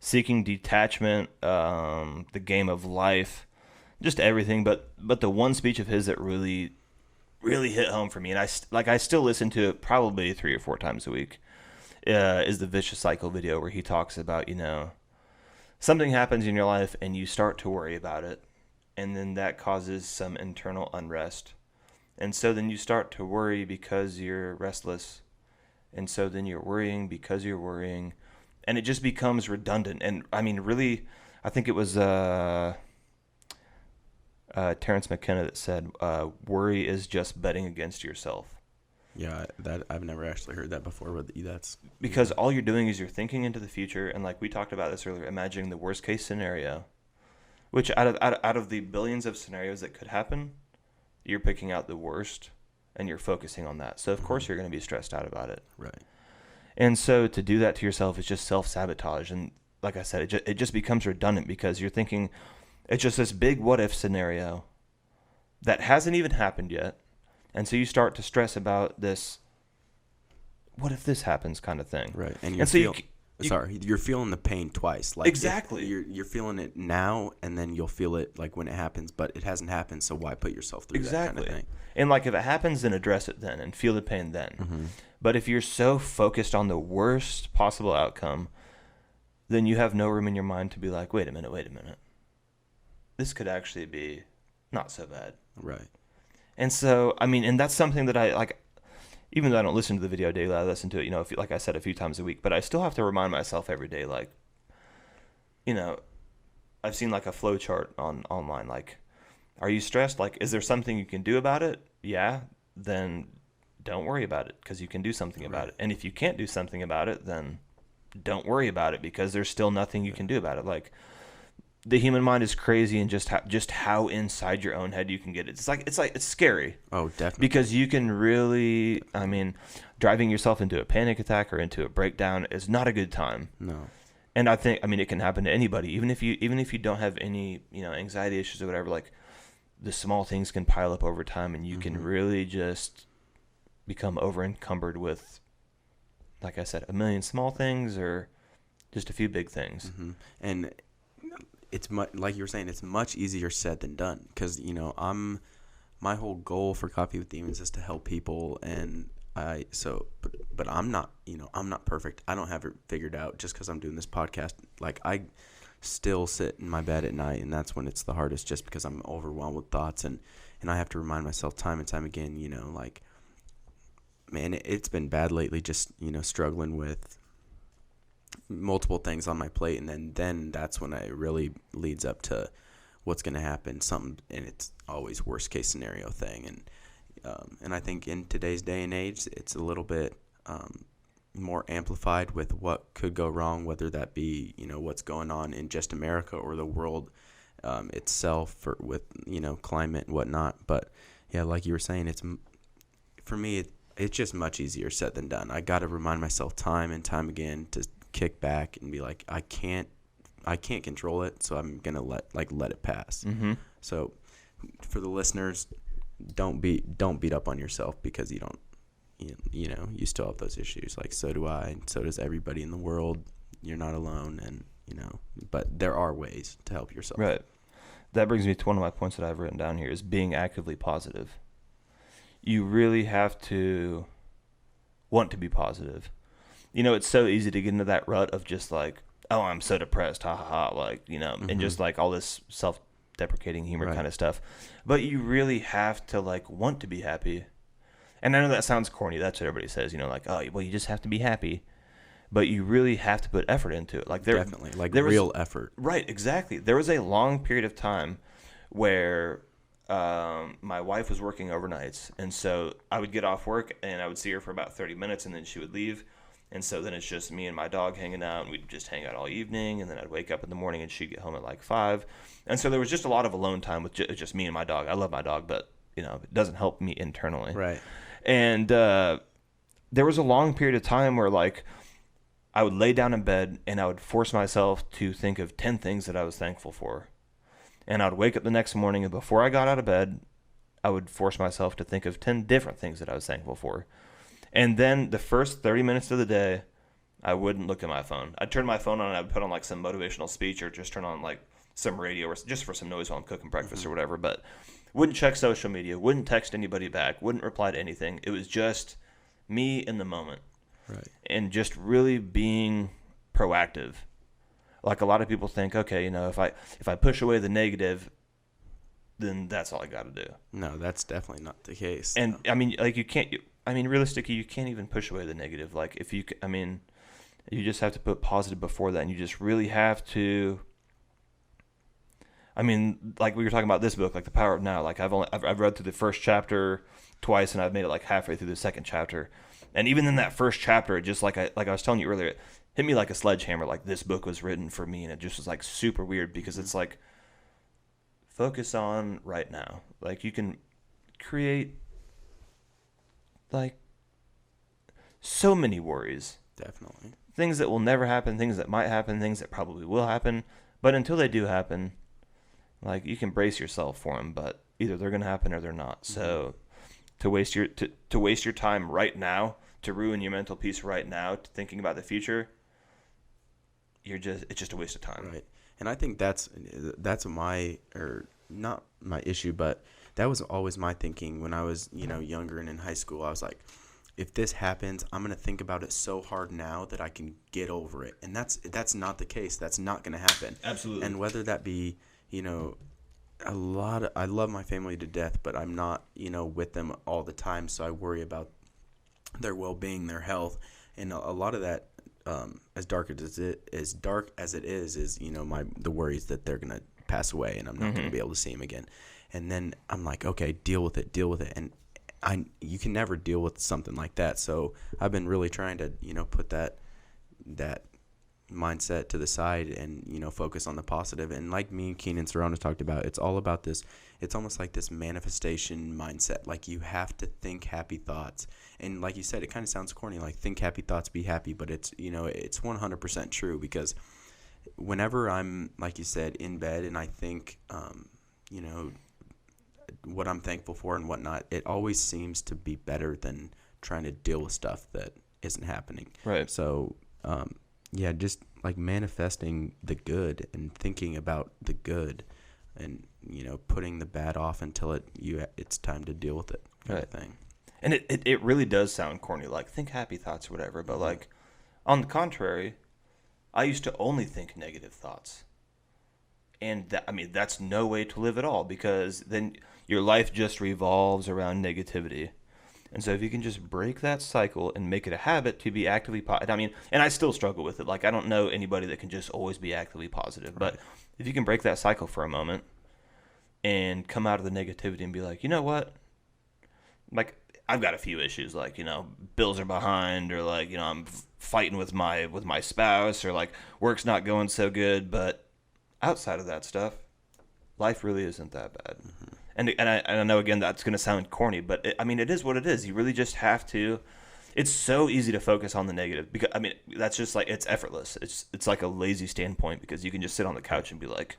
seeking detachment, the game of life, just everything. But the one speech of his that really hit home for me, and I still listen to it probably 3 or 4 times a week, is the Vicious Cycle video, where he talks about, something happens in your life and you start to worry about it, and then that causes some internal unrest. And so then you start to worry because you're restless. And so then you're worrying because you're worrying. And it just becomes redundant. And I mean, really, I think it was Terrence McKenna that said, worry is just betting against yourself. Yeah, that I've never actually heard that before, but that's because all you're doing is you're thinking into the future, and like we talked about this earlier, imagining the worst case scenario, which out of the billions of scenarios that could happen, you're picking out the worst and you're focusing on that. So of course you're going to be stressed out about it. Right. And so to do that to yourself is just self-sabotage, and like I said, it just becomes redundant, because you're thinking it's just this big what if scenario that hasn't even happened yet. And so you start to stress about this, what if this happens kind of thing. Right. And you're feeling the pain twice. Like exactly. You're feeling it now, and then you'll feel it like when it happens, but it hasn't happened, so why put yourself through that kind of thing? And like if it happens, then address it then and feel the pain then. Mm-hmm. But if you're so focused on the worst possible outcome, then you have no room in your mind to be like, wait a minute. This could actually be not so bad. Right. And so, and that's something that I like, even though I don't listen to the video daily, I listen to it, like I said, a few times a week, but I still have to remind myself every day, like, I've seen like a flow chart online, like, are you stressed? Like, is there something you can do about it? Yeah. Then don't worry about it, because you can do something about it. And if you can't do something about it, then don't worry about it, because there's still nothing you can do about it. Like, the human mind is crazy, and just how inside your own head you can get it. It's scary. Oh, definitely. Because you can really, driving yourself into a panic attack or into a breakdown is not a good time. No. And I think, it can happen to anybody, even if you don't have any, anxiety issues or whatever. Like, the small things can pile up over time, and you can really just become over encumbered with, like I said, a million small things or just a few big things. Mm-hmm. And it's like you were saying, it's much easier said than done, because my whole goal for Coffee with Demons is to help people, and but I'm not perfect. I don't have it figured out just because I'm doing this podcast. Like, I still sit in my bed at night, and that's when it's the hardest, just because I'm overwhelmed with thoughts, and I have to remind myself time and time again, like, man, it's been bad lately, just, struggling with multiple things on my plate. And then that's when it really leads up to what's going to happen, something, and it's always worst case scenario thing. And I think in today's day and age, it's a little bit more amplified with what could go wrong, whether that be, what's going on in just America or the world itself, with, climate and whatnot. But yeah, like you were saying, for me, it's just much easier said than done. I got to remind myself time and time again to kick back and be like, I can't control it, so I'm gonna let it pass. Mm-hmm. So for the listeners, don't beat up on yourself, because you don't, you still have those issues. Like, so do I, and so does everybody in the world. You're not alone, and but there are ways to help yourself. Right. That brings me to one of my points that I've written down here, is being actively positive. You really have to want to be positive. It's so easy to get into that rut of just like, oh, I'm so depressed, ha ha ha, like, Mm-hmm. and just like all this self-deprecating humor Right. kind of stuff. But you really have to like want to be happy. And I know that sounds corny. That's what everybody says, like, oh, well, you just have to be happy. But you really have to put effort into it. Like, Definitely, like real effort. Right, exactly. There was a long period of time where my wife was working overnights, and so I would get off work and I would see her for about 30 minutes, and then she would leave. And so then it's just me and my dog hanging out, and we'd just hang out all evening, and then I'd wake up in the morning and she'd get home at like 5. And so there was just a lot of alone time with just me and my dog. I love my dog, but it doesn't help me internally. Right. And there was a long period of time where like I would lay down in bed and I would force myself to think of 10 things that I was thankful for. And I would wake up the next morning, and before I got out of bed, I would force myself to think of 10 different things that I was thankful for. And then the first 30 minutes of the day, I wouldn't look at my phone. I'd turn my phone on and I'd put on like some motivational speech, or just turn on like some radio, or just for some noise while I'm cooking breakfast, Mm-hmm. or whatever. But wouldn't check social media, wouldn't text anybody back, wouldn't reply to anything. It was just me in the moment. Right. And just really being proactive. Like a lot of people think, okay, if I push away the negative, then that's all I got to do. No, that's definitely not the case. And I mean, like realistically, you can't even push away the negative. Like you just have to put positive before that, and you just really have to. I mean, like we were talking about this book, like The Power of Now. Like I've read through the first chapter twice, and I've made it like halfway through the second chapter. And even in that first chapter, it just like I was telling you earlier, it hit me like a sledgehammer. Like, this book was written for me, and it just was like super weird, because it's like, focus on right now. Like, you can create like so many worries, Definitely. things that will never happen, things that might happen, things that probably will happen. But until they do happen, like, you can brace yourself for them. But either they're gonna happen or they're not. So to waste your time right now, to ruin your mental peace right now, to thinking about the future, it's just a waste of time. Right. And I think that's not my issue, but that was always my thinking when I was, younger and in high school. I was like, if this happens, I'm going to think about it so hard now that I can get over it. And that's not the case. That's not going to happen. Absolutely. And whether that be, I love my family to death, but I'm not, with them all the time. So I worry about their well-being, their health. And a lot of that, as dark as it is, the worries that they're going to pass away and I'm not going to be able to see them again. And then I'm like, okay, deal with it. And you can never deal with something like that. So I've been really trying to, put that mindset to the side and, focus on the positive. And like me and Keenan Serrano talked about, it's all about this. It's almost like this manifestation mindset. Like, you have to think happy thoughts. And like you said, it kind of sounds corny, like think happy thoughts, be happy. But it's, it's 100% true, because whenever I'm, like you said, in bed and I think, what I'm thankful for and whatnot, it always seems to be better than trying to deal with stuff that isn't happening. Right. So, just like manifesting the good and thinking about the good, and putting the bad off until it's time to deal with it, kind of thing. And it really does sound corny, like think happy thoughts or whatever. But like, on the contrary, I used to only think negative thoughts. And that's no way to live at all, because then your life just revolves around negativity. And so if you can just break that cycle and make it a habit to be actively positive, I mean, and I still struggle with it. Like, I don't know anybody that can just always be actively positive. But if you can break that cycle for a moment and come out of the negativity and be like, you know what? Like, I've got a few issues, like, bills are behind, or like, I'm fighting with my spouse, or like work's not going so good. But outside of that stuff, life really isn't that bad. Mm-hmm. And I know, again, that's going to sound corny, but it is what it is. You really just have to. It's so easy to focus on the negative because, that's just like, it's effortless. It's like a lazy standpoint because you can just sit on the couch and be like,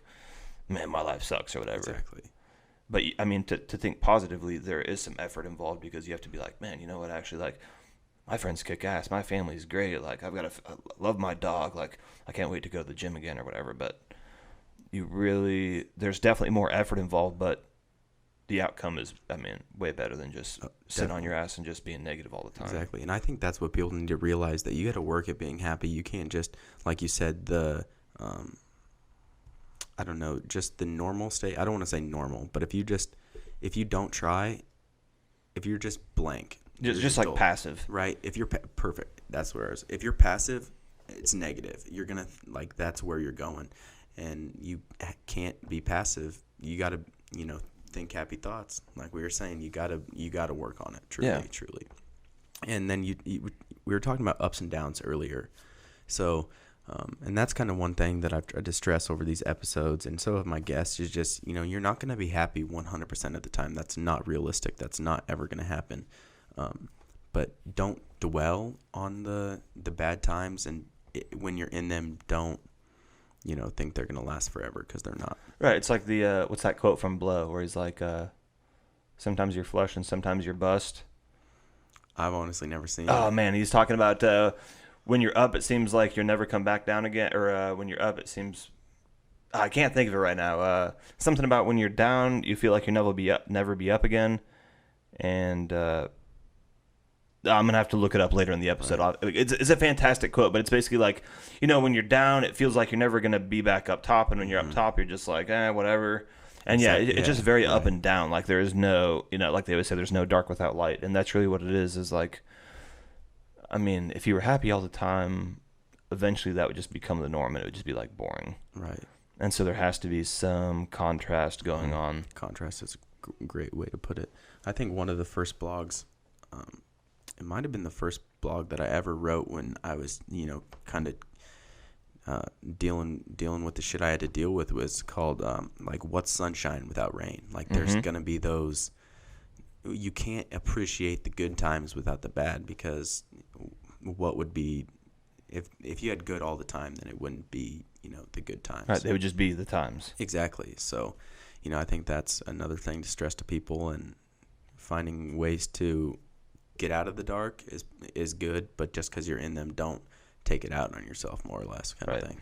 man, my life sucks or whatever. Exactly. But to think positively, there is some effort involved because you have to be like, man, you know what? Actually, like, my friends kick ass. My family's great. Like, I love my dog. Like, I can't wait to go to the gym again or whatever. But there's definitely more effort involved, but the outcome is, way better than just sitting on your ass and just being negative all the time. Exactly. And I think that's what people need to realize, that you got to work at being happy. You can't just, like you said, I don't know, just the normal state. I don't want to say normal, but if you don't try, if you're just blank. Just like passive. Right. If you're perfect, that's where it is. If you're passive, it's negative. You're going to, like, that's where you're going. And you can't be passive. You got to, think happy thoughts. Like we were saying, you got to work on it. Truly. And then we were talking about ups and downs earlier. So, and that's kind of one thing that I've tried to stress over these episodes, and so have my guests, is just, you're not going to be happy 100% of the time. That's not realistic. That's not ever going to happen. But don't dwell on the bad times, and when you're in them, don't, think they're going to last forever, because they're not. Right. It's like the, what's that quote from Blow, where he's like, sometimes you're flush and sometimes you're bust. I've honestly never seen Oh, it. man. He's talking about, when you're up, it seems like you'll never come back down again. Or when you're up, it seems... I can't think of it right now. Something about when you're down, you feel like you'll never be up again. And I'm going to have to look it up later in the episode. Right. It's a fantastic quote, but it's basically like, when you're down, it feels like you're never going to be back up top. And when you're up top, you're just like, whatever. And it's just very up and down. Like, there is no, like they always say, there's no dark without light. And that's really what it is like... if you were happy all the time, eventually that would just become the norm, and it would just be like boring. Right. And so there has to be some contrast going on. Contrast is a great way to put it. I think one of the first blogs, it might have been the first blog that I ever wrote when I was, kind of dealing with the shit I had to deal with, was called like, what's sunshine without rain? Like, there's gonna be those. You can't appreciate the good times without the bad, because what would be if you had good all the time, then it wouldn't be, the good times. Right, they would just be the times. Exactly. So, I think that's another thing to stress to people, and finding ways to get out of the dark is good, but just because you're in them, don't take it out on yourself, more or less, kind of thing.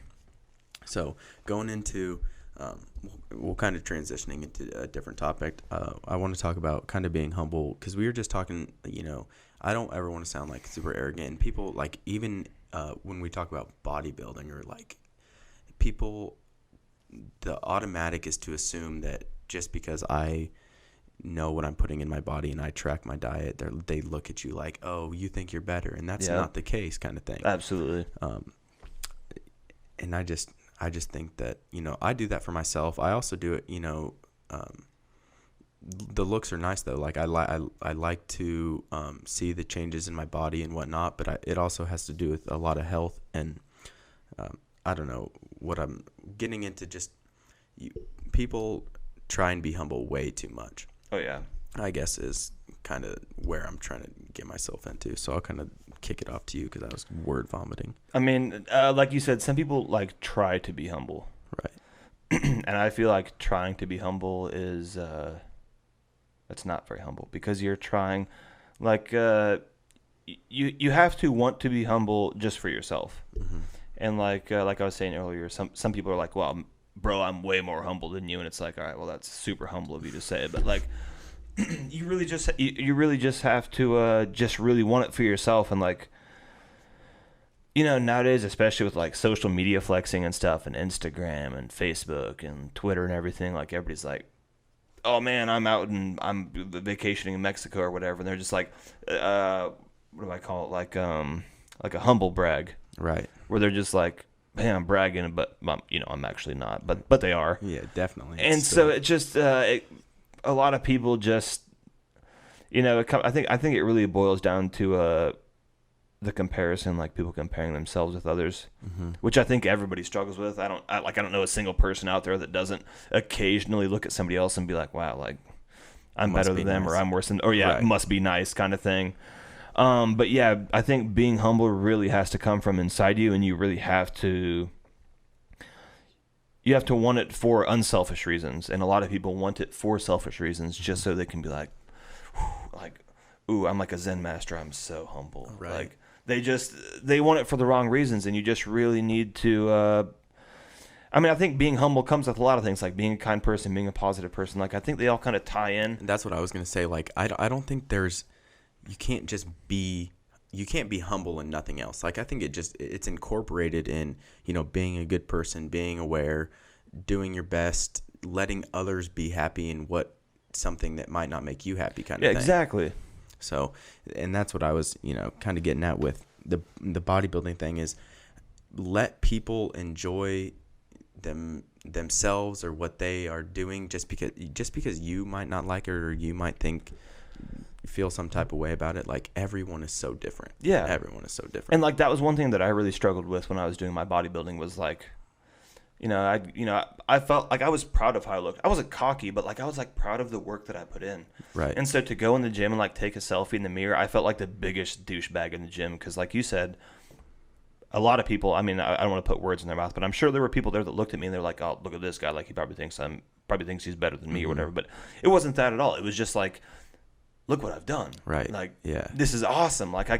So going into we'll kind of transitioning into a different topic. I want to talk about kind of being humble, because we were just talking, I don't ever want to sound like super arrogant. People, like, even when we talk about bodybuilding, or like people, the automatic is to assume that just because I know what I'm putting in my body and I track my diet, they look at you like, oh, you think you're better, and that's not the case, kind of thing. Absolutely. And I just think that, I do that for myself. I also do it, the looks are nice though. Like, I like to see the changes in my body and whatnot, but it also has to do with a lot of health, and I don't know what I'm getting into. Just people try and be humble way too much. Oh yeah, I guess is kind of where I'm trying to get myself into. So I'll kind of kick it off to you, because I was word vomiting. Like you said, some people like try to be humble, right? And I feel like trying to be humble is that's not very humble, because you're trying, like, you have to want to be humble just for yourself. Mm-hmm. And like I was saying earlier, some people are like, well, bro, I'm way more humble than you, and it's like, all right, well, that's super humble of you to say, but like, you really just have to just really want it for yourself. And like, nowadays, especially with like social media flexing and stuff, and Instagram and Facebook and Twitter and everything, like, everybody's like, oh man, I'm vacationing in Mexico or whatever, and they're just like, what do I call it? Like a humble brag, Right. where they're just like, hey, I'm bragging, but I'm actually not, but they are. Yeah, definitely. And so it just a lot of people just, I think it really boils down to the comparison, like people comparing themselves with others, which I think everybody struggles with. I don't know a single person out there that doesn't occasionally look at somebody else and be like, wow, like I'm better than them, or I'm worse than, or yeah, it must be nice kind of thing. But yeah, I think being humble really has to come from inside you, and you really have to want it for unselfish reasons. And a lot of people want it for selfish reasons, just so they can be like, ooh, I'm like a Zen master. I'm so humble. Right. Like they want it for the wrong reasons, and you just really need to. I think being humble comes with a lot of things, like being a kind person, being a positive person. Like I think they all kind of tie in. And that's what I was gonna say. Like I don't think you can't be humble and nothing else. Like I think it's incorporated in, being a good person, being aware, doing your best, letting others be happy in something that might not make you happy kind of thing. Exactly. So, and that's what I was, kind of getting at with the bodybuilding thing is let people enjoy themselves or what they are doing just because you might not like it or you might feel some type of way about it. Like everyone is so different. Yeah. Everyone is so different. And like that was one thing that I really struggled with when I was doing my bodybuilding was like, I felt like I was proud of how I looked. I wasn't cocky, but like I was like proud of the work that I put in. Right. And so to go in the gym and like take a selfie in the mirror, I felt like the biggest douchebag in the gym because, like you said, a lot of people. I mean, I don't want to put words in their mouth, but I'm sure there were people there that looked at me and they're like, "Oh, look at this guy! Like he probably thinks he's better than me or whatever." But it wasn't that at all. It was just like, look what I've done. Right. Like, yeah, this is awesome. Like I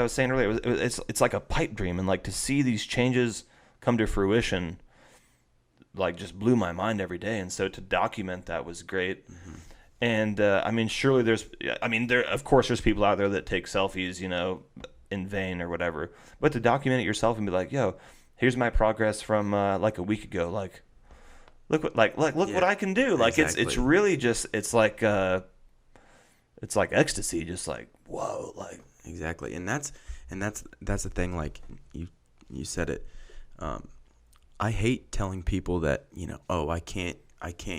was saying earlier, it's like a pipe dream, and like to see these changes come to fruition, like just blew my mind every day. And so to document that was great. And surely of course there's people out there that take selfies, in vain or whatever. But to document it yourself and be like, yo, here's my progress from like a week ago. Like, look what I can do. Like exactly. it's really just it's like ecstasy. Just like whoa, like exactly. And that's the thing. Like you said it. I hate telling people that, oh, I can't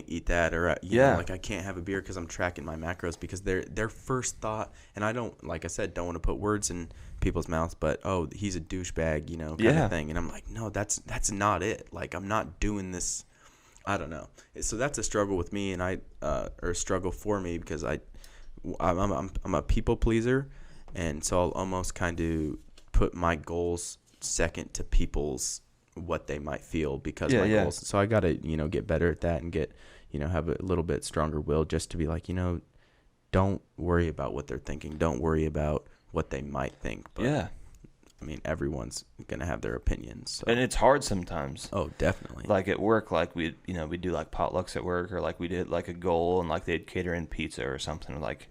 eat that, or like I can't have a beer because I'm tracking my macros, because their first thought, and I don't, like I said, don't want to put words in people's mouths, but oh, he's a douchebag, kind of thing. And I'm like, no, that's not it. Like I'm not doing this. I don't know. So that's a struggle with me, and or a struggle for me, because I'm a people pleaser, and so I'll almost kind of put my goals second to people's what they might feel because my goals. So I got to, get better at that and get, have a little bit stronger will, just to be like, don't worry about what they're thinking. Don't worry about what they might think. But, I mean, everyone's going to have their opinions. So. And it's hard sometimes. Oh, definitely. Like at work, like we do like potlucks at work, or like we did like a goal and like they'd cater in pizza or something. Like,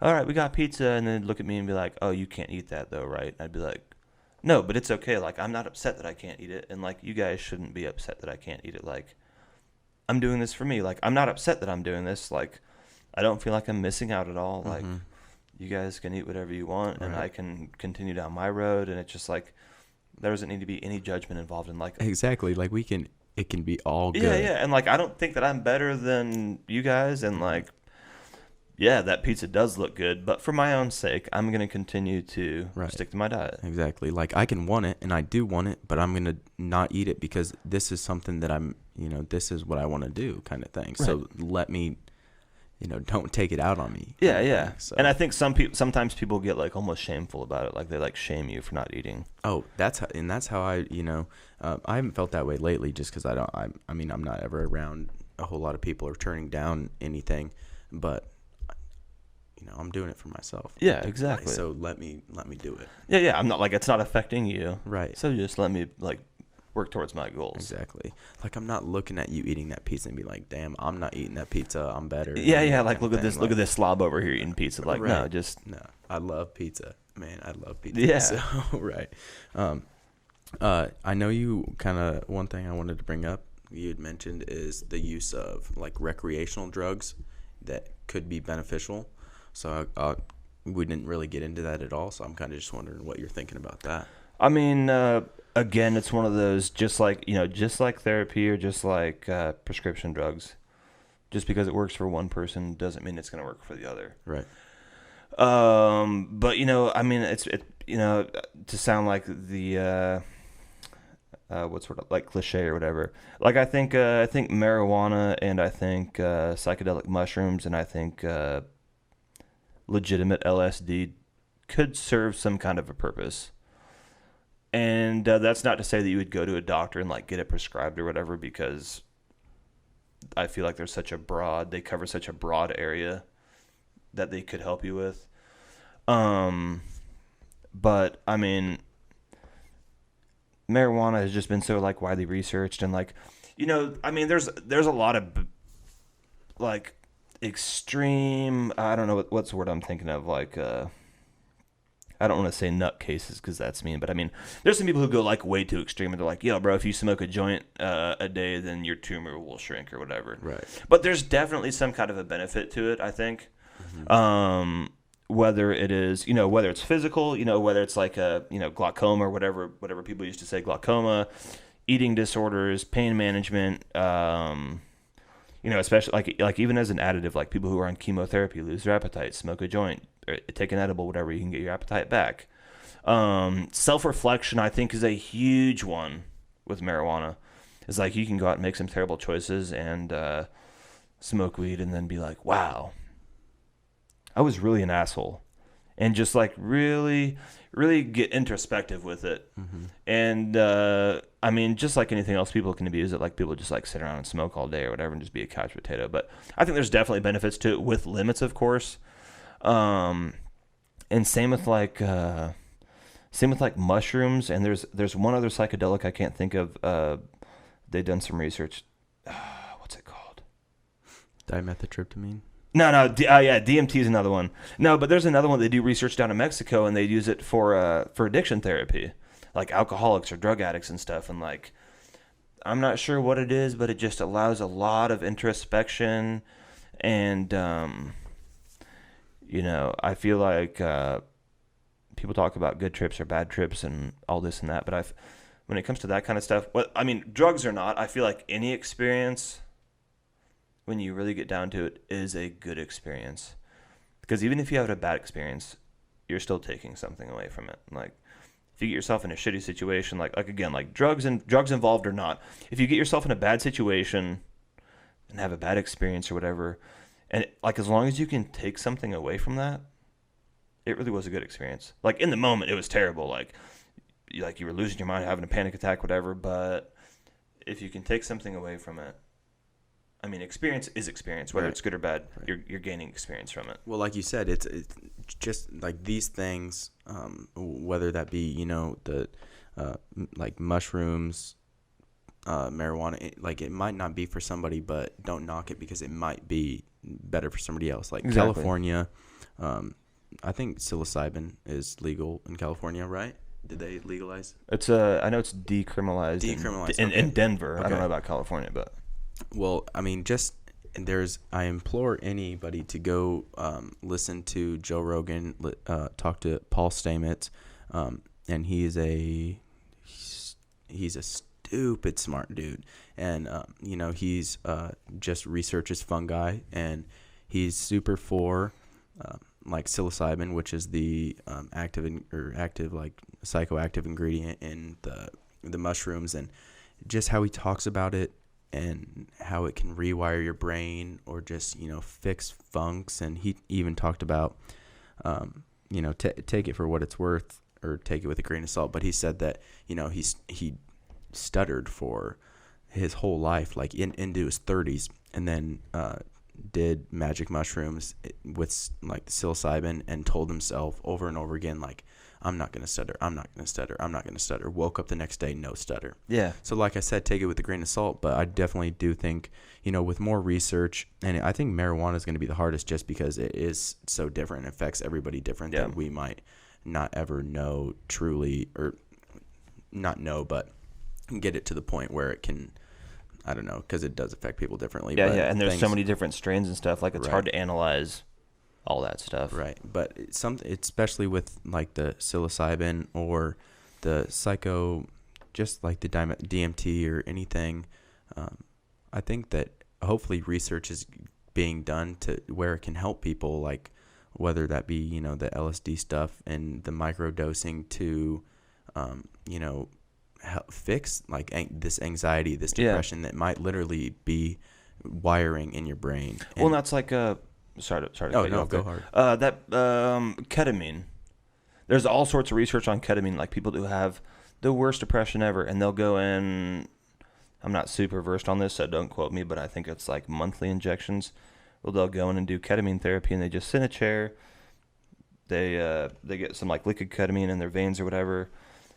all right, we got pizza. And then they'd look at me and be like, oh, you can't eat that though, right? And I'd be like, no, but it's okay. Like, I'm not upset that I can't eat it. And, like, you guys shouldn't be upset that I can't eat it. Like, I'm doing this for me. Like, I'm not upset that I'm doing this. Like, I don't feel like I'm missing out at all. Like, you guys can eat whatever you want, and I can continue down my road. And it's just, like, there doesn't need to be any judgment involved in, like... Exactly. Like, it can be all good. Yeah. And, like, I don't think that I'm better than you guys. And, like... Yeah, that pizza does look good, but for my own sake, I'm going to continue to stick to my diet. Exactly. Like, I can want it, and I do want it, but I'm going to not eat it because this is something that I'm, this is what I want to do, kind of thing. Right. So let me, don't take it out on me. Yeah. So. And I think sometimes people get, like, almost shameful about it. Like, they, like, shame you for not eating. Oh, that's how I, I haven't felt that way lately, just because I'm not ever around a whole lot of people or turning down anything, but... I'm doing it for myself. Yeah, exactly. So let me do it. Yeah. I'm not like, it's not affecting you. Right. So just let me like work towards my goals. Exactly. Like I'm not looking at you eating that pizza and be like, damn, I'm not eating that pizza. I'm better. Yeah. Like look at this. Look at this slob over here eating pizza. Like no. I love pizza, man. I love pizza. Yeah. So, right. I know you kind of, one thing I wanted to bring up you had mentioned is the use of like recreational drugs that could be beneficial. So we didn't really get into that at all. So I'm kind of just wondering what you're thinking about that. I mean, again, it's one of those just like therapy or just like prescription drugs. Just because it works for one person doesn't mean it's going to work for the other. Right. But I mean, it's to sound like the what sort of like cliche or whatever. Like I think marijuana and I think psychedelic mushrooms and I think legitimate LSD could serve some kind of a purpose. And that's not to say that you would go to a doctor and like get it prescribed or whatever, because I feel like they cover such a broad area that they could help you with. But I mean, marijuana has just been so like widely researched and like, I mean, there's a lot of like extreme, I don't know what's the word I'm thinking of, like, I don't want to say nutcases because that's mean, but I mean, there's some people who go like way too extreme and they're like, yo, bro, if you smoke a joint a day, then your tumor will shrink or whatever. Right. But there's definitely some kind of a benefit to it, I think. Mm-hmm. Whether it is, whether it's physical, whether it's like a, glaucoma or whatever people used to say, glaucoma, eating disorders, pain management, especially like even as an additive, like people who are on chemotherapy lose their appetite, smoke a joint, or take an edible, whatever, you can get your appetite back. Self-reflection, I think, is a huge one with marijuana. It's like you can go out and make some terrible choices and smoke weed and then be like, wow, I was really an asshole. And just like really, really get introspective with it. Mm-hmm. And I mean, just like anything else, people can abuse it. Like people just like sit around and smoke all day or whatever and just be a couch potato. But I think there's definitely benefits to it with limits, of course. And same with like mushrooms. And there's one other psychedelic I can't think of. They've done some research. What's it called? Dimethyltryptamine. No, DMT is another one. No, but there's another one they do research down in Mexico, and they use it for addiction therapy, like alcoholics or drug addicts and stuff. And like, I'm not sure what it is, but it just allows a lot of introspection, and I feel like people talk about good trips or bad trips and all this and that, but when it comes to that kind of stuff, I mean, drugs or not, I feel like any experience, when you really get down to it, is a good experience. Because even if you have a bad experience, you're still taking something away from it. Like, if you get yourself in a shitty situation, like again, like drugs involved or not, if you get yourself in a bad situation and have a bad experience or whatever, and like as long as you can take something away from that, it really was a good experience. Like in the moment, it was terrible. Like you were losing your mind, having a panic attack, whatever. But if you can take something away from it, I mean, experience is experience, whether it's good or bad. Right. You're gaining experience from it. Well, like you said, it's just like these things, whether that be the like mushrooms, marijuana. Like it might not be for somebody, but don't knock it because it might be better for somebody else. Like exactly. California, I think psilocybin is legal in California, right? Did they legalize? It's I know it's decriminalized. In Denver. Okay. I don't know about California, but. Well, I mean, I implore anybody to go listen to Joe Rogan talk to Paul Stamets, and he's a stupid smart dude, and he's just researches fungi, and he's super for like psilocybin, which is the active like psychoactive ingredient in the mushrooms, and just how he talks about it. And how it can rewire your brain or just, fix funks. And he even talked about, take it for what it's worth or take it with a grain of salt. But he said that, he stuttered for his whole life, like into his 30s, and then did magic mushrooms with like psilocybin and told himself over and over again, like, I'm not going to stutter. I'm not going to stutter. I'm not going to stutter. Woke up the next day, no stutter. Yeah. So like I said, take it with a grain of salt. But I definitely do think, with more research, and I think marijuana is going to be the hardest just because it is so different. It affects everybody different that we might not ever know truly, or not know, but get it to the point where it can I don't know, because it does affect people differently. Yeah, but yeah, and there's so many different strains and stuff. Like, it's hard to analyze all that stuff. Right, but especially with like the psilocybin or the just like the DMT or anything, I think that hopefully research is being done to where it can help people, like whether that be, the LSD stuff and the microdosing to, help fix like this anxiety, this depression that might literally be wiring in your brain. And that's like sorry to cut you off go there. hard. Ketamine. There's all sorts of research on ketamine, like people who have the worst depression ever, and they'll go in. I'm not super versed on this, so don't quote me, but I think it's like monthly injections. Well, they'll go in and do ketamine therapy, and they just sit in a chair. They get some like liquid ketamine in their veins or whatever.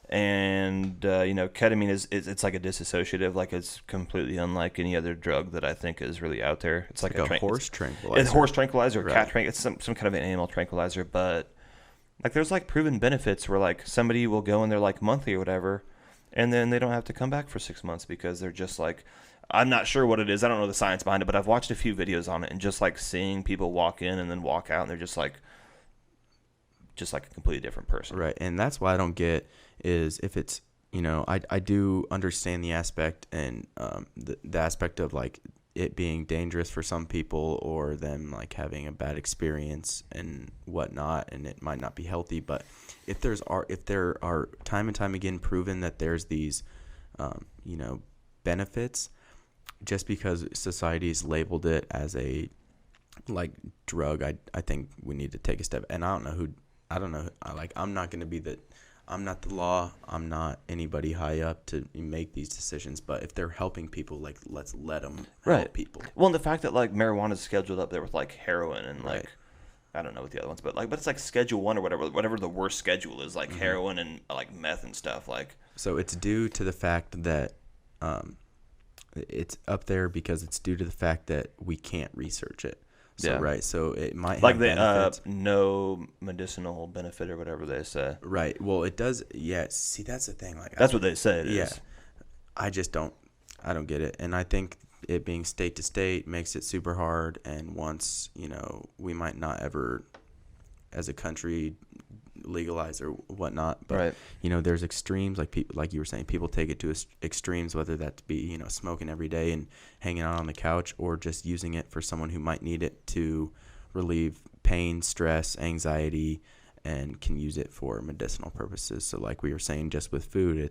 And ketamine it's like a dissociative, like it's completely unlike any other drug that I think is really out there. It's like a horse tranquilizer. It's horse tranquilizer, right. Cat tranquilizer. It's some kind of an animal tranquilizer, but like there's like proven benefits where like somebody will go in there like monthly or whatever, and then they don't have to come back for 6 months because they're just like, I'm not sure what it is. I don't know the science behind it, but I've watched a few videos on it, and just like seeing people walk in and then walk out, and they're just like a completely different person. Right, and that's why I don't get is if it's, I do understand the aspect and the aspect of like it being dangerous for some people or them like having a bad experience and whatnot, and it might not be healthy. But if there are time and time again proven that there's these, benefits, just because society's labeled it as a like drug, I think we need to take a step. And I don't know. I'm not going to be I'm not the law. I'm not anybody high up to make these decisions. But if they're helping people, like, let's let them help people. Well, and the fact that like marijuana is scheduled up there with like heroin and like, I don't know what the other ones, but it's like Schedule 1 or whatever the worst schedule is, like heroin and like meth and stuff. Like, so it's due to the fact that it's up there because it's due to the fact that we can't research it. So, right, so it might have like benefits. No medicinal benefit or whatever they say. Right. Well, it does. Yeah. See, that's the thing. Like, that's what they say. It is. I just don't get it, and I think it being state to state makes it super hard. And once we might not ever, as a country, legalize or whatnot. But there's extremes, like people, like you were saying, people take it to extremes, whether that be smoking every day and hanging out on the couch, or just using it for someone who might need it to relieve pain, stress, anxiety, and can use it for medicinal purposes. So like we were saying, just with food,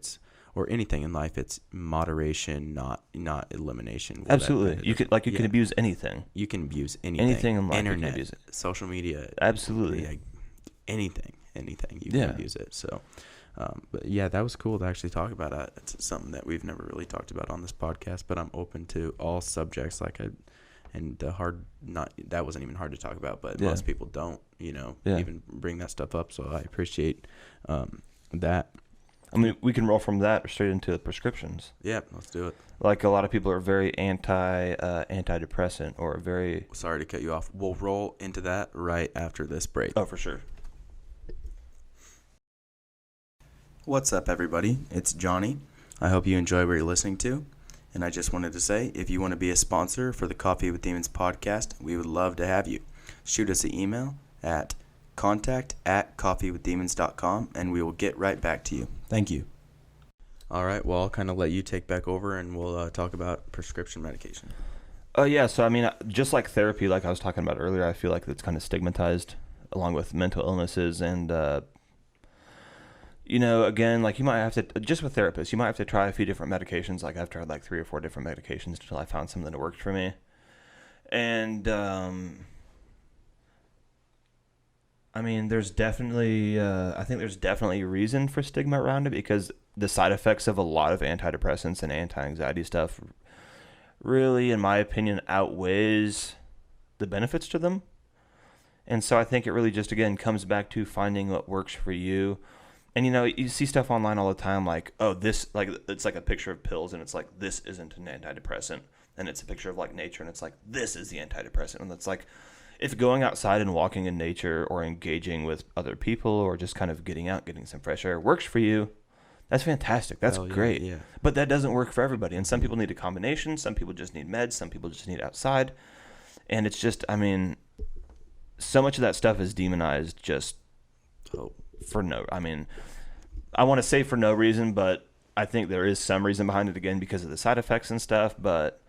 or anything in life, it's moderation, not elimination. Absolutely. You can abuse anything. You can abuse anything. Anything in life, internet, you can abuse it. Social media. Absolutely. Anything you can abuse it. So, but yeah, that was cool to actually talk about it. It's something that we've never really talked about on this podcast, but I'm open to all subjects. That wasn't even hard to talk about, but most people don't, even bring that stuff up. So I appreciate that. I mean, we can roll from that straight into prescriptions. Yeah, let's do it. Like, a lot of people are very antidepressant or very... Sorry to cut you off. We'll roll into that right after this break. Oh, for sure. What's up, everybody? It's Johnny. I hope you enjoy what you're listening to. And I just wanted to say, if you want to be a sponsor for the Coffee with Demons podcast, we would love to have you. Shoot us an email at contact@coffeewithdemons.com, and we will get right back to you. Thank you. All right, well, I'll kind of let you take back over, and we'll talk about prescription medication. Yeah, so I mean, just like therapy, like I was talking about earlier, I feel like it's kind of stigmatized along with mental illnesses. And, again, like you might have to, just with therapists, you might have to try a few different medications. Like I've tried like 3 or 4 different medications until I found something that worked for me. And, I mean, there's definitely, I think there's definitely a reason for stigma around it, because the side effects of a lot of antidepressants and anti-anxiety stuff really, in my opinion, outweighs the benefits to them. And so I think it really just, again, comes back to finding what works for you. And, you see stuff online all the time like, oh, this, like, it's like a picture of pills, and it's like, this isn't an antidepressant. And it's a picture of like nature, and it's like, this is the antidepressant. And it's like, if going outside and walking in nature or engaging with other people or just kind of getting out, getting some fresh air works for you, That's fantastic. That's Hell yeah, great. yeah. But that doesn't work for everybody. And some people need a combination. Some people just need meds. Some people just need outside. And it's just, I mean, so much of that stuff is demonized just for no, I mean, I want to say for no reason, but I think there is some reason behind it, again, because of the side effects and stuff. But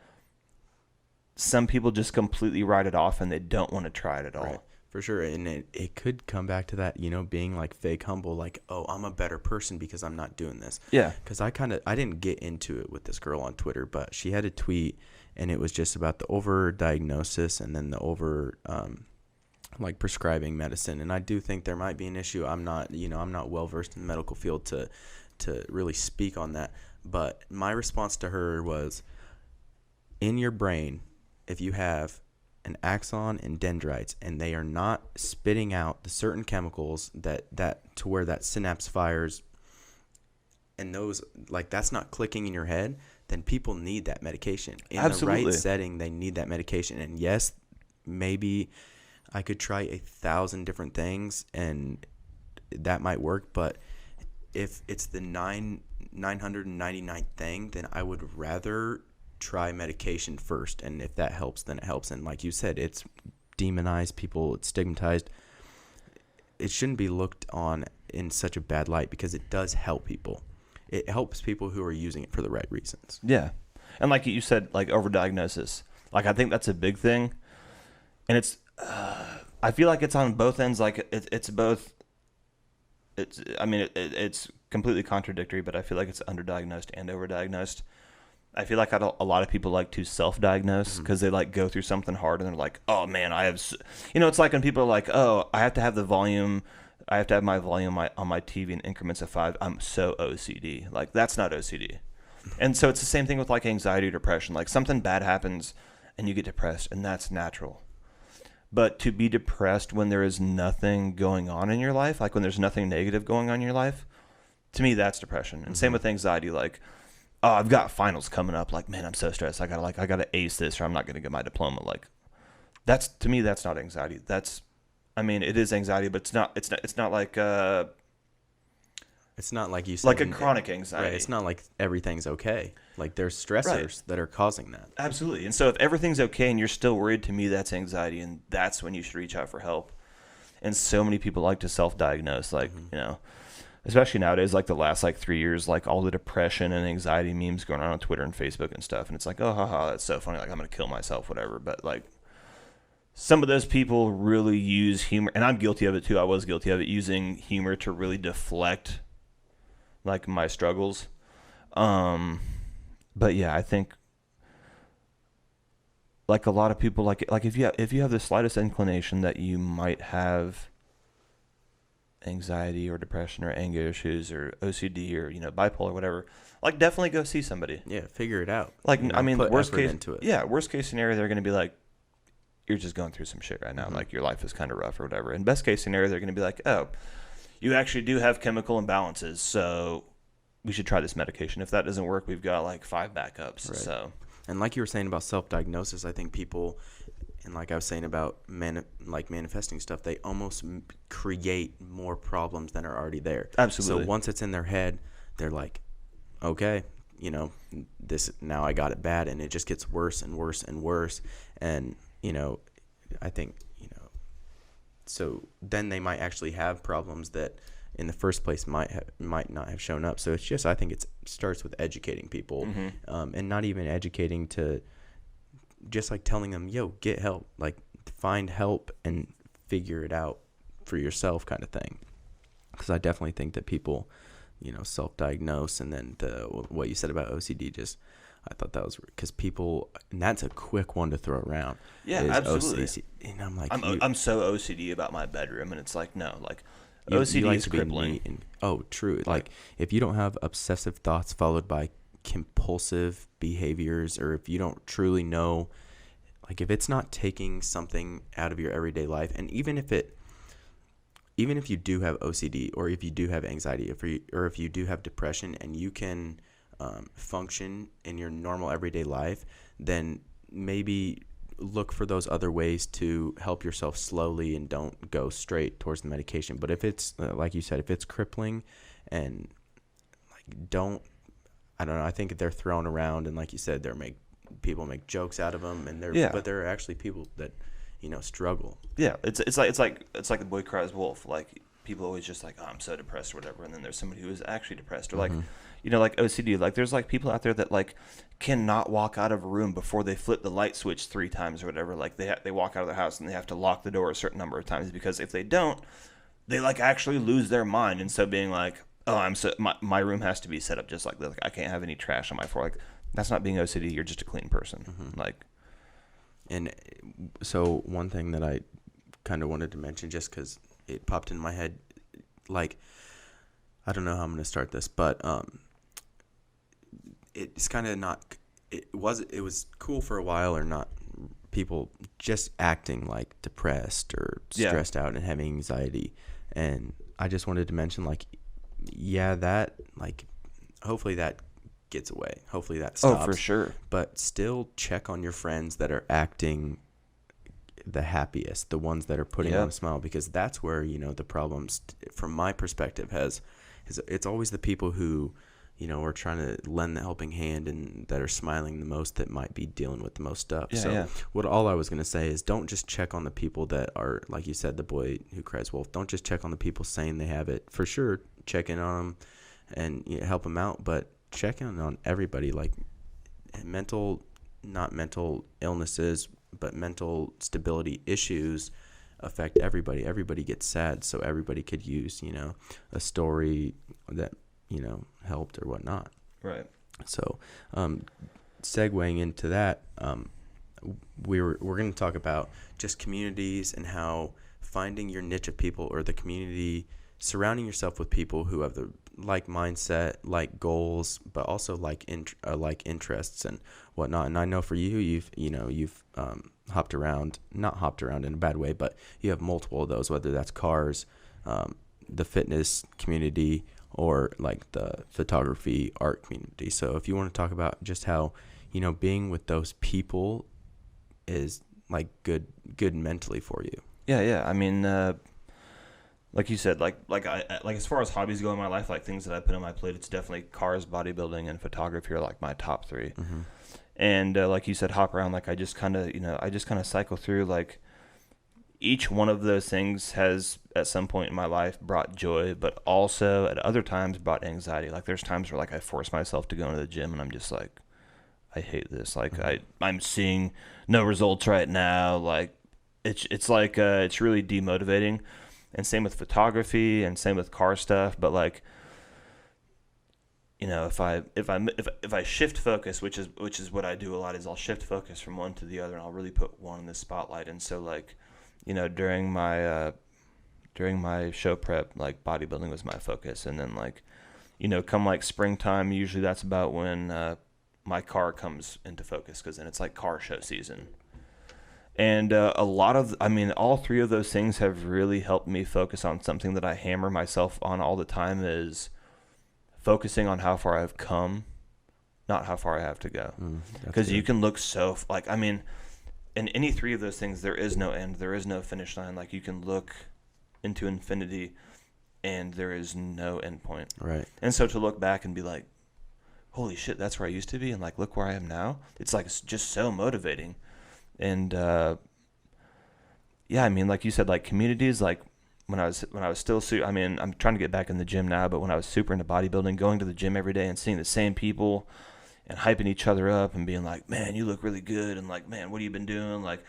some people just completely write it off and they don't want to try it at all. Right. For sure. And it could come back to that, being like fake humble, like, oh, I'm a better person because I'm not doing this. Yeah. Because I didn't get into it with this girl on Twitter, but she had a tweet and it was just about the over-diagnosis and then the like prescribing medicine. And I do think there might be an issue. I'm not well versed in the medical field to really speak on that. But my response to her was, in your brain, if you have an axon and dendrites and they are not spitting out the certain chemicals that to where that synapse fires, and those, like, that's not clicking in your head, then people need that medication. In Absolutely. the right setting, they need that medication. And yes, maybe I could try 1,000 different things and that might work, but if it's the 999th thing, then I would rather try medication first. And if that helps, then it helps. And like you said, it's demonized, people, it's stigmatized. It shouldn't be looked on in such a bad light because it does help people. It helps people who are using it for the right reasons. Yeah. And like you said, like overdiagnosis, like I think that's a big thing. And it's, I feel like it's on both ends. Like it's both, it's completely contradictory, but I feel like it's underdiagnosed and overdiagnosed. I feel like a lot of people like to self-diagnose because they like go through something hard and they're like, oh man, it's like when people are like, oh, I have to have my volume on my TV in increments of 5. I'm so OCD. Like, that's not OCD. And so it's the same thing with like anxiety or depression. Like, something bad happens and you get depressed, and that's natural. But to be depressed when there is nothing going on in your life, like when there's nothing negative going on in your life, to me, that's depression. And same with anxiety. Like, oh, I've got finals coming up. Like, man, I'm so stressed. I gotta ace this, or I'm not gonna get my diploma. Like, to me, that's not anxiety. It is anxiety, but it's not like it's not like you said, like a chronic anxiety. Right, it's not like everything's okay. Like, there's stressors that are causing that. Absolutely. And so if everything's okay and you're still worried, to me, that's anxiety, and that's when you should reach out for help. And so many people like to self-diagnose, like, especially nowadays, like the last like 3 years, like all the depression and anxiety memes going on Twitter and Facebook and stuff. And it's like, oh, haha, that's so funny. Like, I'm going to kill myself, whatever. But like, some of those people really use humor, and I'm guilty of it too. I was guilty of it, using humor to really deflect like my struggles. But yeah, I think like a lot of people, like if you have the slightest inclination that you might have anxiety or depression or anger issues or OCD or bipolar or whatever, like, definitely go see somebody. Yeah, figure it out. Like, put worst effort case into it. Yeah, worst case scenario, they're going to be like, you're just going through some shit right now. Like, your life is kind of rough or whatever. And best case scenario, they're going to be like, oh, you actually do have chemical imbalances, so we should try this medication. If that doesn't work, we've got like 5 backups. Right. So, and like you were saying about self-diagnosis, I think people, and like I was saying about manifesting stuff, they almost create more problems than are already there. Absolutely. So once it's in their head, they're like, okay, this, now I got it bad, and it just gets worse and worse and worse. And I think, so then they might actually have problems that in the first place might not have shown up. So it's just, I think it starts with educating people, and not even educating to just like telling them, yo, get help, like find help and figure it out for yourself, kind of thing. Because I definitely think that people, self-diagnose, and then what you said about OCD, just, I thought that was, because people, and that's a quick one to throw around. Yeah, absolutely. OCD, and I'm like, I'm so OCD about my bedroom, and it's like, no, like, OCD you like is to be crippling. neat true. Like, if you don't have obsessive thoughts followed by compulsive behaviors, or if you don't truly know, like, if it's not taking something out of your everyday life, and even if you do have OCD, or if you do have anxiety, or if you do have depression, and you can function in your normal everyday life, then maybe look for those other ways to help yourself slowly, and don't go straight towards the medication. But if it's like you said, if it's crippling, and don't, I don't know, I think they're thrown around, and like you said, people make jokes out of them, and but there are actually people that, struggle. Yeah, it's like the boy cries wolf. Like, people always just like, oh, I'm so depressed or whatever, and then there's somebody who is actually depressed, or like, like OCD. Like, there's like people out there that like cannot walk out of a room before they flip the light switch 3 times or whatever. Like, they walk out of their house and they have to lock the door a certain number of times, because if they don't, they like actually lose their mind. And so being like, oh, my room has to be set up just like this. Like, I can't have any trash on my floor. Like, that's not being OCD. You're just a clean person. Like, and so one thing that I kind of wanted to mention, just because it popped in my head, like, I don't know how I'm going to start this, but it's kind of not, it was cool for a while, or not, people just acting like depressed or stressed out and having anxiety. And I just wanted to mention, like, that, like, hopefully that gets away. Hopefully that stops. Oh, for sure. But still check on your friends that are acting the happiest, the ones that are putting on a smile, because that's where, the problems, from my perspective, it's always the people who, are trying to lend the helping hand and that are smiling the most, that might be dealing with the most stuff. All I was going to say is, don't just check on the people that are, like you said, the boy who cries wolf. Don't just check on the people saying they have it. For sure, check in on them and help them out, but check in on everybody. Like, not mental illnesses, but mental stability issues affect everybody. Everybody gets sad, so everybody could use, a story that, helped or whatnot. Right. So, segueing into that, we're going to talk about just communities, and how finding your niche of people, or the community, surrounding yourself with people who have the like mindset, like goals, but also like interests and whatnot. And I know for you, you've not hopped around in a bad way, but you have multiple of those, whether that's cars, the fitness community, or like the photography art community. So if you want to talk about just how, being with those people is like good mentally for you. Yeah. I mean, like you said, like as far as hobbies go in my life, like things that I put on my plate, it's definitely cars, bodybuilding, and photography are like my top 3. And like you said, hop around. Like, I just kind of cycle through. Like, each one of those things has, at some point in my life, brought joy, but also at other times brought anxiety. Like, there's times where like I force myself to go into the gym, and I'm just like, I hate this. Like, I'm seeing no results right now. Like, it's like it's really demotivating. And same with photography, and same with car stuff. But like, if I shift focus, which is what I do a lot, is I'll shift focus from one to the other, and I'll really put one in the spotlight. And so like, during my show prep, like, bodybuilding was my focus. And then like, come like springtime, usually that's about when my car comes into focus, because then it's like car show season. And all 3 of those things have really helped me focus on something that I hammer myself on all the time, is focusing on how far I've come, not how far I have to go. Because you can look in any 3 of those things, there is no end, there is no finish line. Like, you can look into infinity, and there is no end point. Right. And so to look back and be like, holy shit, that's where I used to be, and like, look where I am now. It's like, it's just so motivating. And like you said, like, communities, like when I was still I'm trying to get back in the gym now, but when I was super into bodybuilding, going to the gym every day and seeing the same people and hyping each other up and being like, man, you look really good, and like, man, what have you been doing? Like,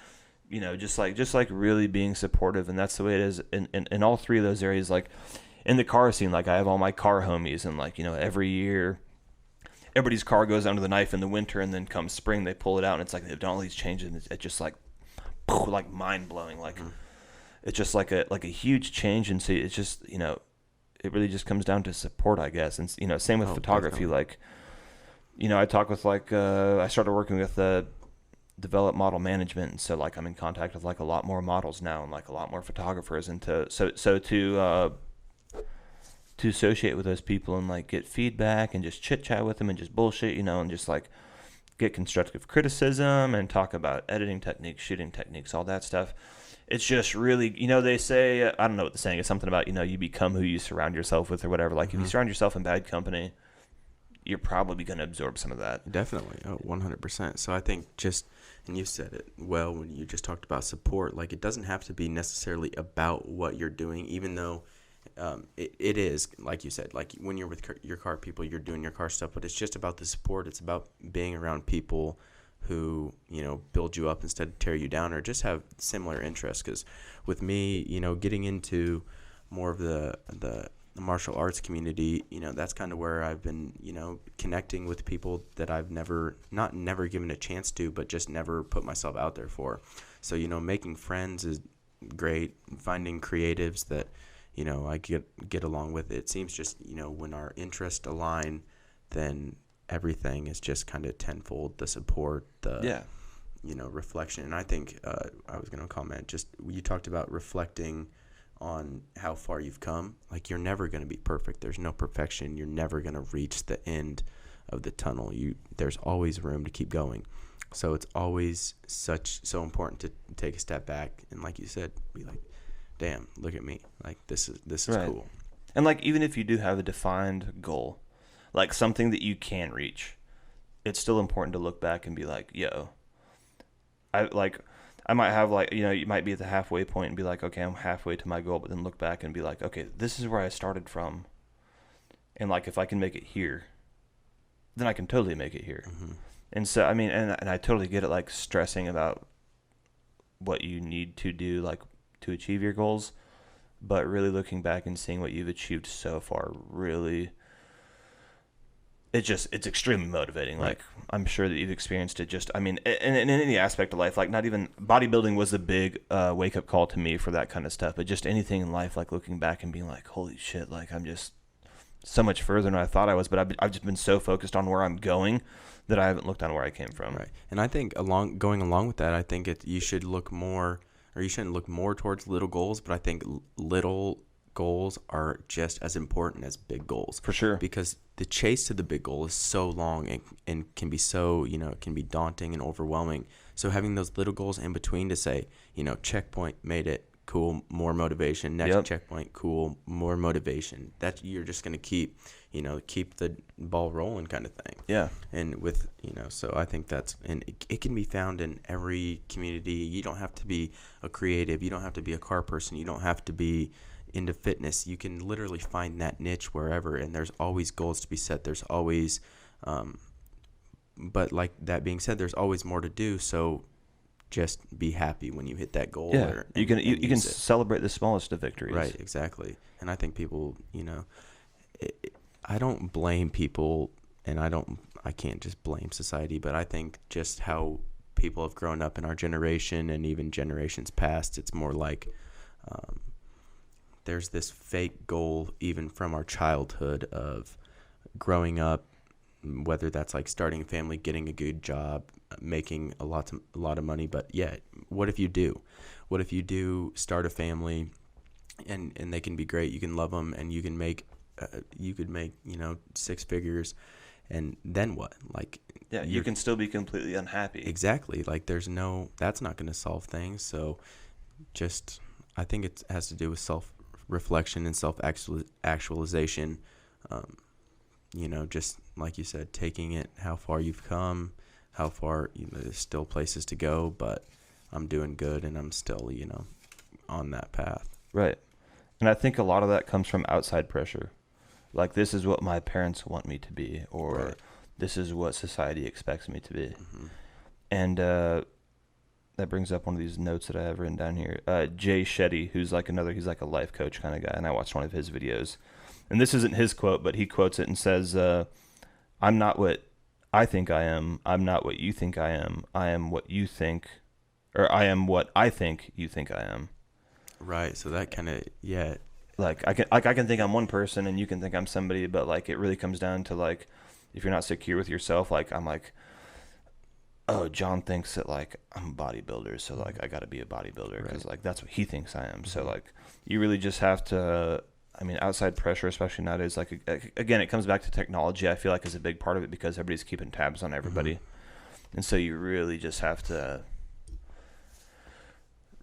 just like really being supportive. And that's the way it is in all 3 of those areas. Like, in the car scene, like, I have all my car homies, and like, every year everybody's car goes under the knife in the winter, and then come spring they pull it out, and it's like they've done all these changes, and it's just like mind blowing. Like, it's just like a huge change. And so it's just, it really just comes down to support, I guess. And same with photography. Definitely. Like, I talk with I started working with develop model management, and so like I'm in contact with like a lot more models now, and like a lot more photographers, and to associate with those people and like get feedback and just chit chat with them and just bullshit, and just like get constructive criticism and talk about editing techniques, shooting techniques, all that stuff. It's just really, they say, I don't know what the saying is, something about, you become who you surround yourself with or whatever. Like, if you surround yourself in bad company, you're probably going to absorb some of that. Definitely. Oh, 100%. So I think and you said it well when you just talked about support, like it doesn't have to be necessarily about what you're doing, even though it is, like you said, like when you're with your car people, you're doing your car stuff, but it's just about the support. It's about being around people who, build you up instead of tear you down, or just have similar interests. Because with me, getting into more of the martial arts community, that's kind of where I've been, connecting with people that I've never given a chance to, but just never put myself out there for. So, making friends is great. Finding creatives that, I get along with. It seems just, when our interests align, then everything is just kind of tenfold. The support, reflection. And I think I was going to comment, just you talked about reflecting on how far you've come. Like, you're never going to be perfect. There's no perfection. You're never going to reach the end of the tunnel. There's always room to keep going. So it's always so important to take a step back and, like you said, be like, damn, look at me. Like, this is right. Cool. And like, even if you do have a defined goal, like something that you can reach, it's still important to look back and be like, yo, I might have you might be at the halfway point and be like, okay, I'm halfway to my goal, but then look back and be like, okay, this is where I started from. And like, if I can make it here, then I can totally make it here. Mm-hmm. And so, I mean, and I totally get it, like stressing about what you need to do, like to achieve your goals, but really looking back and seeing what you've achieved so far, really, it's extremely motivating. Right. Like, I'm sure that you've experienced it just, I mean, in any aspect of life, like not even bodybuilding was a big wake up call to me for that kind of stuff, but just anything in life, like looking back and being like, holy shit, like I'm just so much further than I thought I was, but I've just been so focused on where I'm going that I haven't looked on where I came from. Right. And I think going along with that, I think you shouldn't look more towards little goals, but I think little goals are just as important as big goals. For sure. Because the chase to the big goal is so long and can be so, it can be daunting and overwhelming. So having those little goals in between to say, checkpoint, made it, cool, more motivation. Next checkpoint, cool, more motivation. That you're just going to keep the ball rolling kind of thing. Yeah. And with, so I think it can be found in every community. You don't have to be a creative. You don't have to be a car person. You don't have to be into fitness. You can literally find that niche wherever, and there's always goals to be set. There's always, but like that being said, there's always more to do. So just be happy when you hit that goal. Yeah, you can celebrate the smallest of victories. Right, exactly. And I think people, I don't blame people, and I can't just blame society, but I think just how people have grown up in our generation and even generations past, it's more like there's this fake goal even from our childhood of growing up, whether that's like starting a family, getting a good job, making a lot of money. But yeah, what if you do start a family and they can be great, you can love them, and you could make 6 figures, and then what? Like, yeah, you can still be completely unhappy. Exactly. Like, that's not going to solve things. So just, I think it has to do with self-reflection and self-actualization. Just like you said, taking it, how far you've come, how far, there's still places to go, but I'm doing good and I'm still, on that path. Right. And I think a lot of that comes from outside pressure. Like, this is what my parents want me to be, or right. This is what society expects me to be. Mm-hmm. And that brings up one of these notes that I have written down here. Jay Shetty, he's like a life coach kind of guy, and I watched one of his videos. And this isn't his quote, but he quotes it and says, I'm not what I think I am. I'm not what you think I am. I am what you think, or I am what I think you think I am. Right. So that kind of, yeah. Like, I can think I'm one person and you can think I'm somebody, but like, it really comes down to like, if you're not secure with yourself, like, I'm like, oh, John thinks that like I'm a bodybuilder, so like I got to be a bodybuilder because like that's what he thinks I am. Mm-hmm. So like, you really just have to, outside pressure, especially nowadays, like, again, it comes back to technology, I feel like, is a big part of it because everybody's keeping tabs on everybody. Mm-hmm. And so you really just have to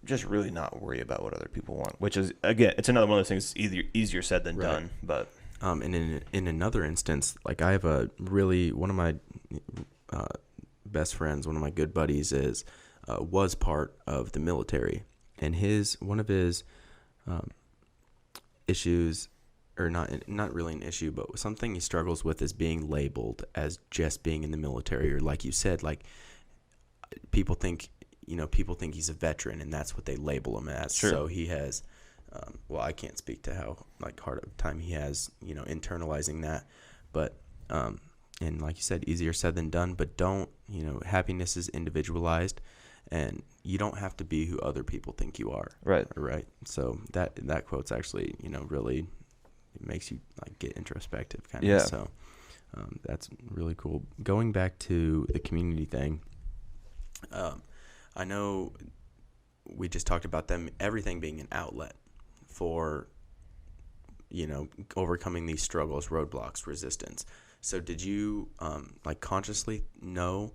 just really not worry about what other people want, which is, again, it's another one of those things, easier said than done. But And in another instance, like I have one of my best friends, one of my good buddies was part of the military, and one of his issues, or not really an issue, but something he struggles with is being labeled as just being in the military, or like you said, like people think he's a veteran, and that's what they label him as. Sure. So he has, I can't speak to how like hard of a time he has, internalizing that, but and like you said, easier said than done. But happiness is individualized, and you don't have to be who other people think you are. Right. Right. So that quote's actually, really, it makes you like get introspective kind of. Yeah. So that's really cool. Going back to the community thing, I know we just talked about everything being an outlet for, overcoming these struggles, roadblocks, resistance. So did you consciously know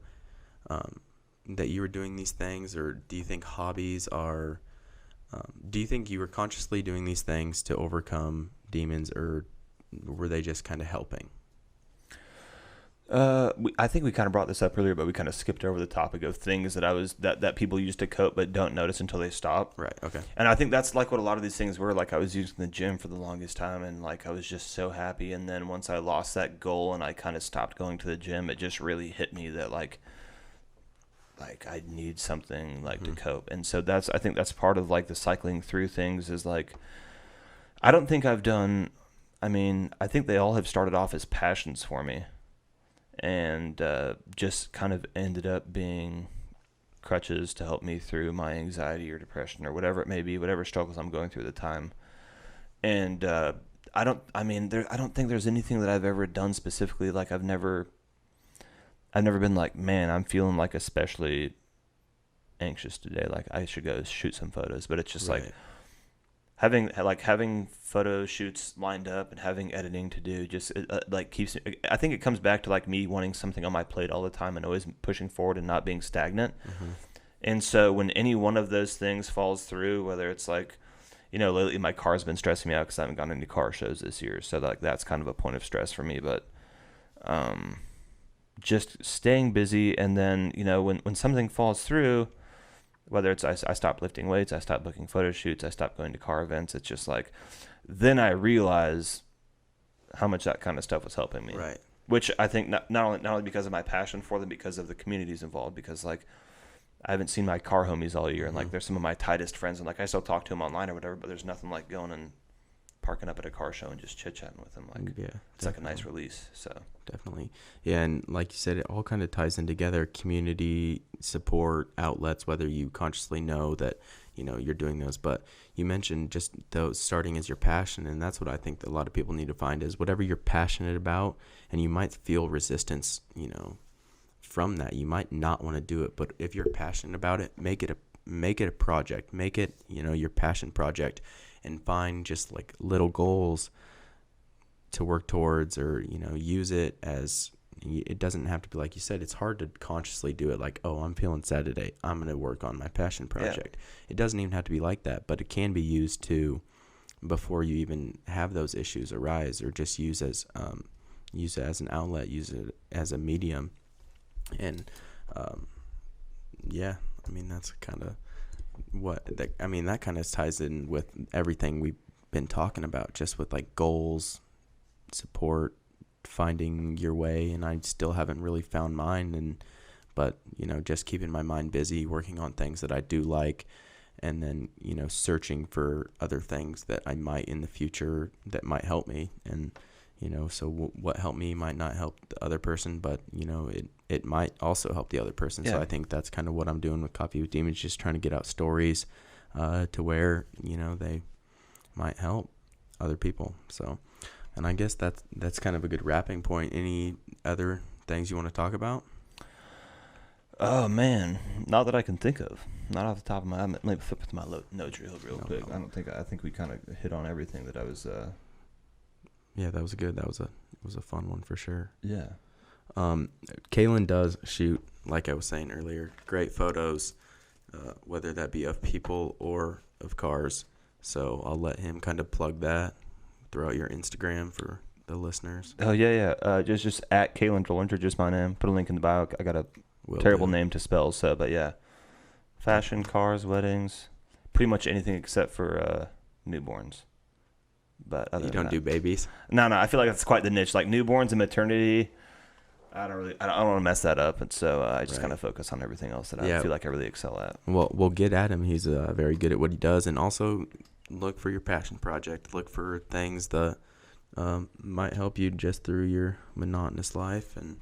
that you were doing these things, or do you think hobbies are? Do you think you were consciously doing these things to overcome demons, or were they just kind of helping? I think we kind of brought this up earlier, but we kind of skipped over the topic of things that people use to cope but don't notice until they stop. Right. Okay. And I think that's like what a lot of these things were. Like I was using the gym for the longest time, and like I was just so happy. And then once I lost that goal and I kind of stopped going to the gym, it just really hit me that like I need something like to cope. And so I think that's part of like the cycling through things is like, I don't think I think they all have started off as passions for me. And just kind of ended up being crutches to help me through my anxiety or depression or whatever it may be, whatever struggles I'm going through at the time. And I don't think there's anything that I've ever done specifically. Like I've never been like, man, I'm feeling like especially anxious today. Like I should go shoot some photos. But it's just right. like having photo shoots lined up and having editing to do just keeps. I think it comes back to like me wanting something on my plate all the time and always pushing forward and not being stagnant. Mm-hmm. And so when any one of those things falls through, whether it's like, lately my car's been stressing me out because I haven't gone to any car shows this year, so like that's kind of a point of stress for me. But just staying busy, and then when something falls through. Whether it's I stopped lifting weights, I stopped booking photo shoots, I stopped going to car events. It's just like, then I realize how much that kind of stuff was helping me. Right. Which I think not only because of my passion for them, because of the communities involved. Because like I haven't seen my car homies all year, and like they're some of my tightest friends, and like I still talk to them online or whatever. But there's nothing like going and parking up at a car show and just chit chatting with them. Like it's definitely. Like a nice release. So definitely, yeah, and like you said, it all kind of ties in together. Community support outlets, whether you consciously know that you're doing those, but you mentioned just those starting as your passion, and that's what I think that a lot of people need to find is whatever you're passionate about, and you might feel resistance, from that. You might not want to do it, but if you're passionate about it, make it a project, make it your passion project. And find just like little goals to work towards, or use it as, it doesn't have to be like you said. It's hard to consciously do it like, oh, I'm feeling sad today, I'm going to work on my passion project. It doesn't even have to be like that, but it can be used to before you even have those issues arise, or just use it as an outlet, use it as a medium. And that's kind of that kind of ties in with everything we've been talking about, just with like goals, support, finding your way. And I still haven't really found mine, but just keeping my mind busy, working on things that I do like, and then searching for other things that I might in the future that might help me. And so what helped me might not help the other person, but it might also help the other person. Yeah. So I think that's kind of what I'm doing with Coffee with Demons, just trying to get out stories to where they might help other people. So, and I guess that's kind of a good wrapping point. Any other things you want to talk about? Oh man, not that I can think of. Not off the top of my head. Let me flip with my notes real quick. I think we kind of hit on everything that I was. Yeah, that was good. That was a fun one for sure. Yeah. Kalen does shoot, like I was saying earlier, great photos, whether that be of people or of cars. So I'll let him kind of plug that throughout your Instagram for the listeners? Oh yeah. Just at Kalen Drullinger, just my name. Put a link in the bio. I got a terrible name to spell. So, but yeah, fashion, cars, weddings, pretty much anything except for newborns. But you don't do babies? No. I feel like that's quite the niche. Like newborns and maternity, I don't want to mess that up, and so I just kind of focus on everything else that I feel like I really excel at. Well, we'll get at him. He's very good at what he does, and also look for your passion project. Look for things that might help you just through your monotonous life, and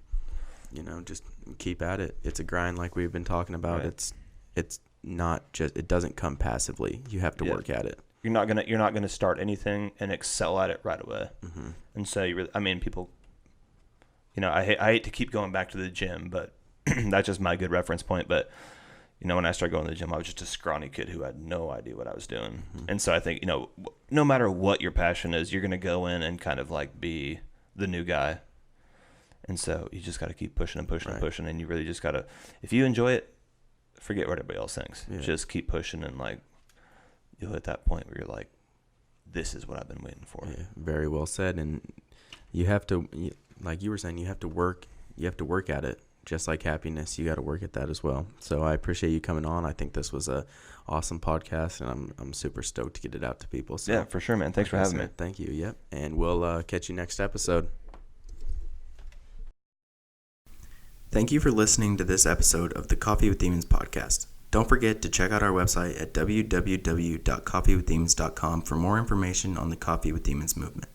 just keep at it. It's a grind, like we've been talking about. Right. It's not just, it doesn't come passively. You have to work at it. You're not gonna start anything and excel at it right away. Mm-hmm. And so people. I hate to keep going back to the gym, but that's just my good reference point. But when I started going to the gym, I was just a scrawny kid who had no idea what I was doing. Mm-hmm. And so I think no matter what your passion is, you're gonna go in and kind of like be the new guy. And so you just got to keep pushing and pushing and pushing, and you really just got to, if you enjoy it, forget what everybody else thinks. Yeah. Just keep pushing, and like you'll hit that point where you're like, this is what I've been waiting for. Yeah, very well said. And you have to, like you were saying, you have to work at it. Just like happiness, you got to work at that as well. So I appreciate you coming on. I think this was a awesome podcast, and I'm super stoked to get it out to people. So yeah, for sure, man. Thanks for having me. Thank you. Yep. And we'll catch you next episode. Thank you for listening to this episode of the Coffee with Demons podcast. Don't forget to check out our website at www.coffeewithdemons.com for more information on the Coffee with Demons movement.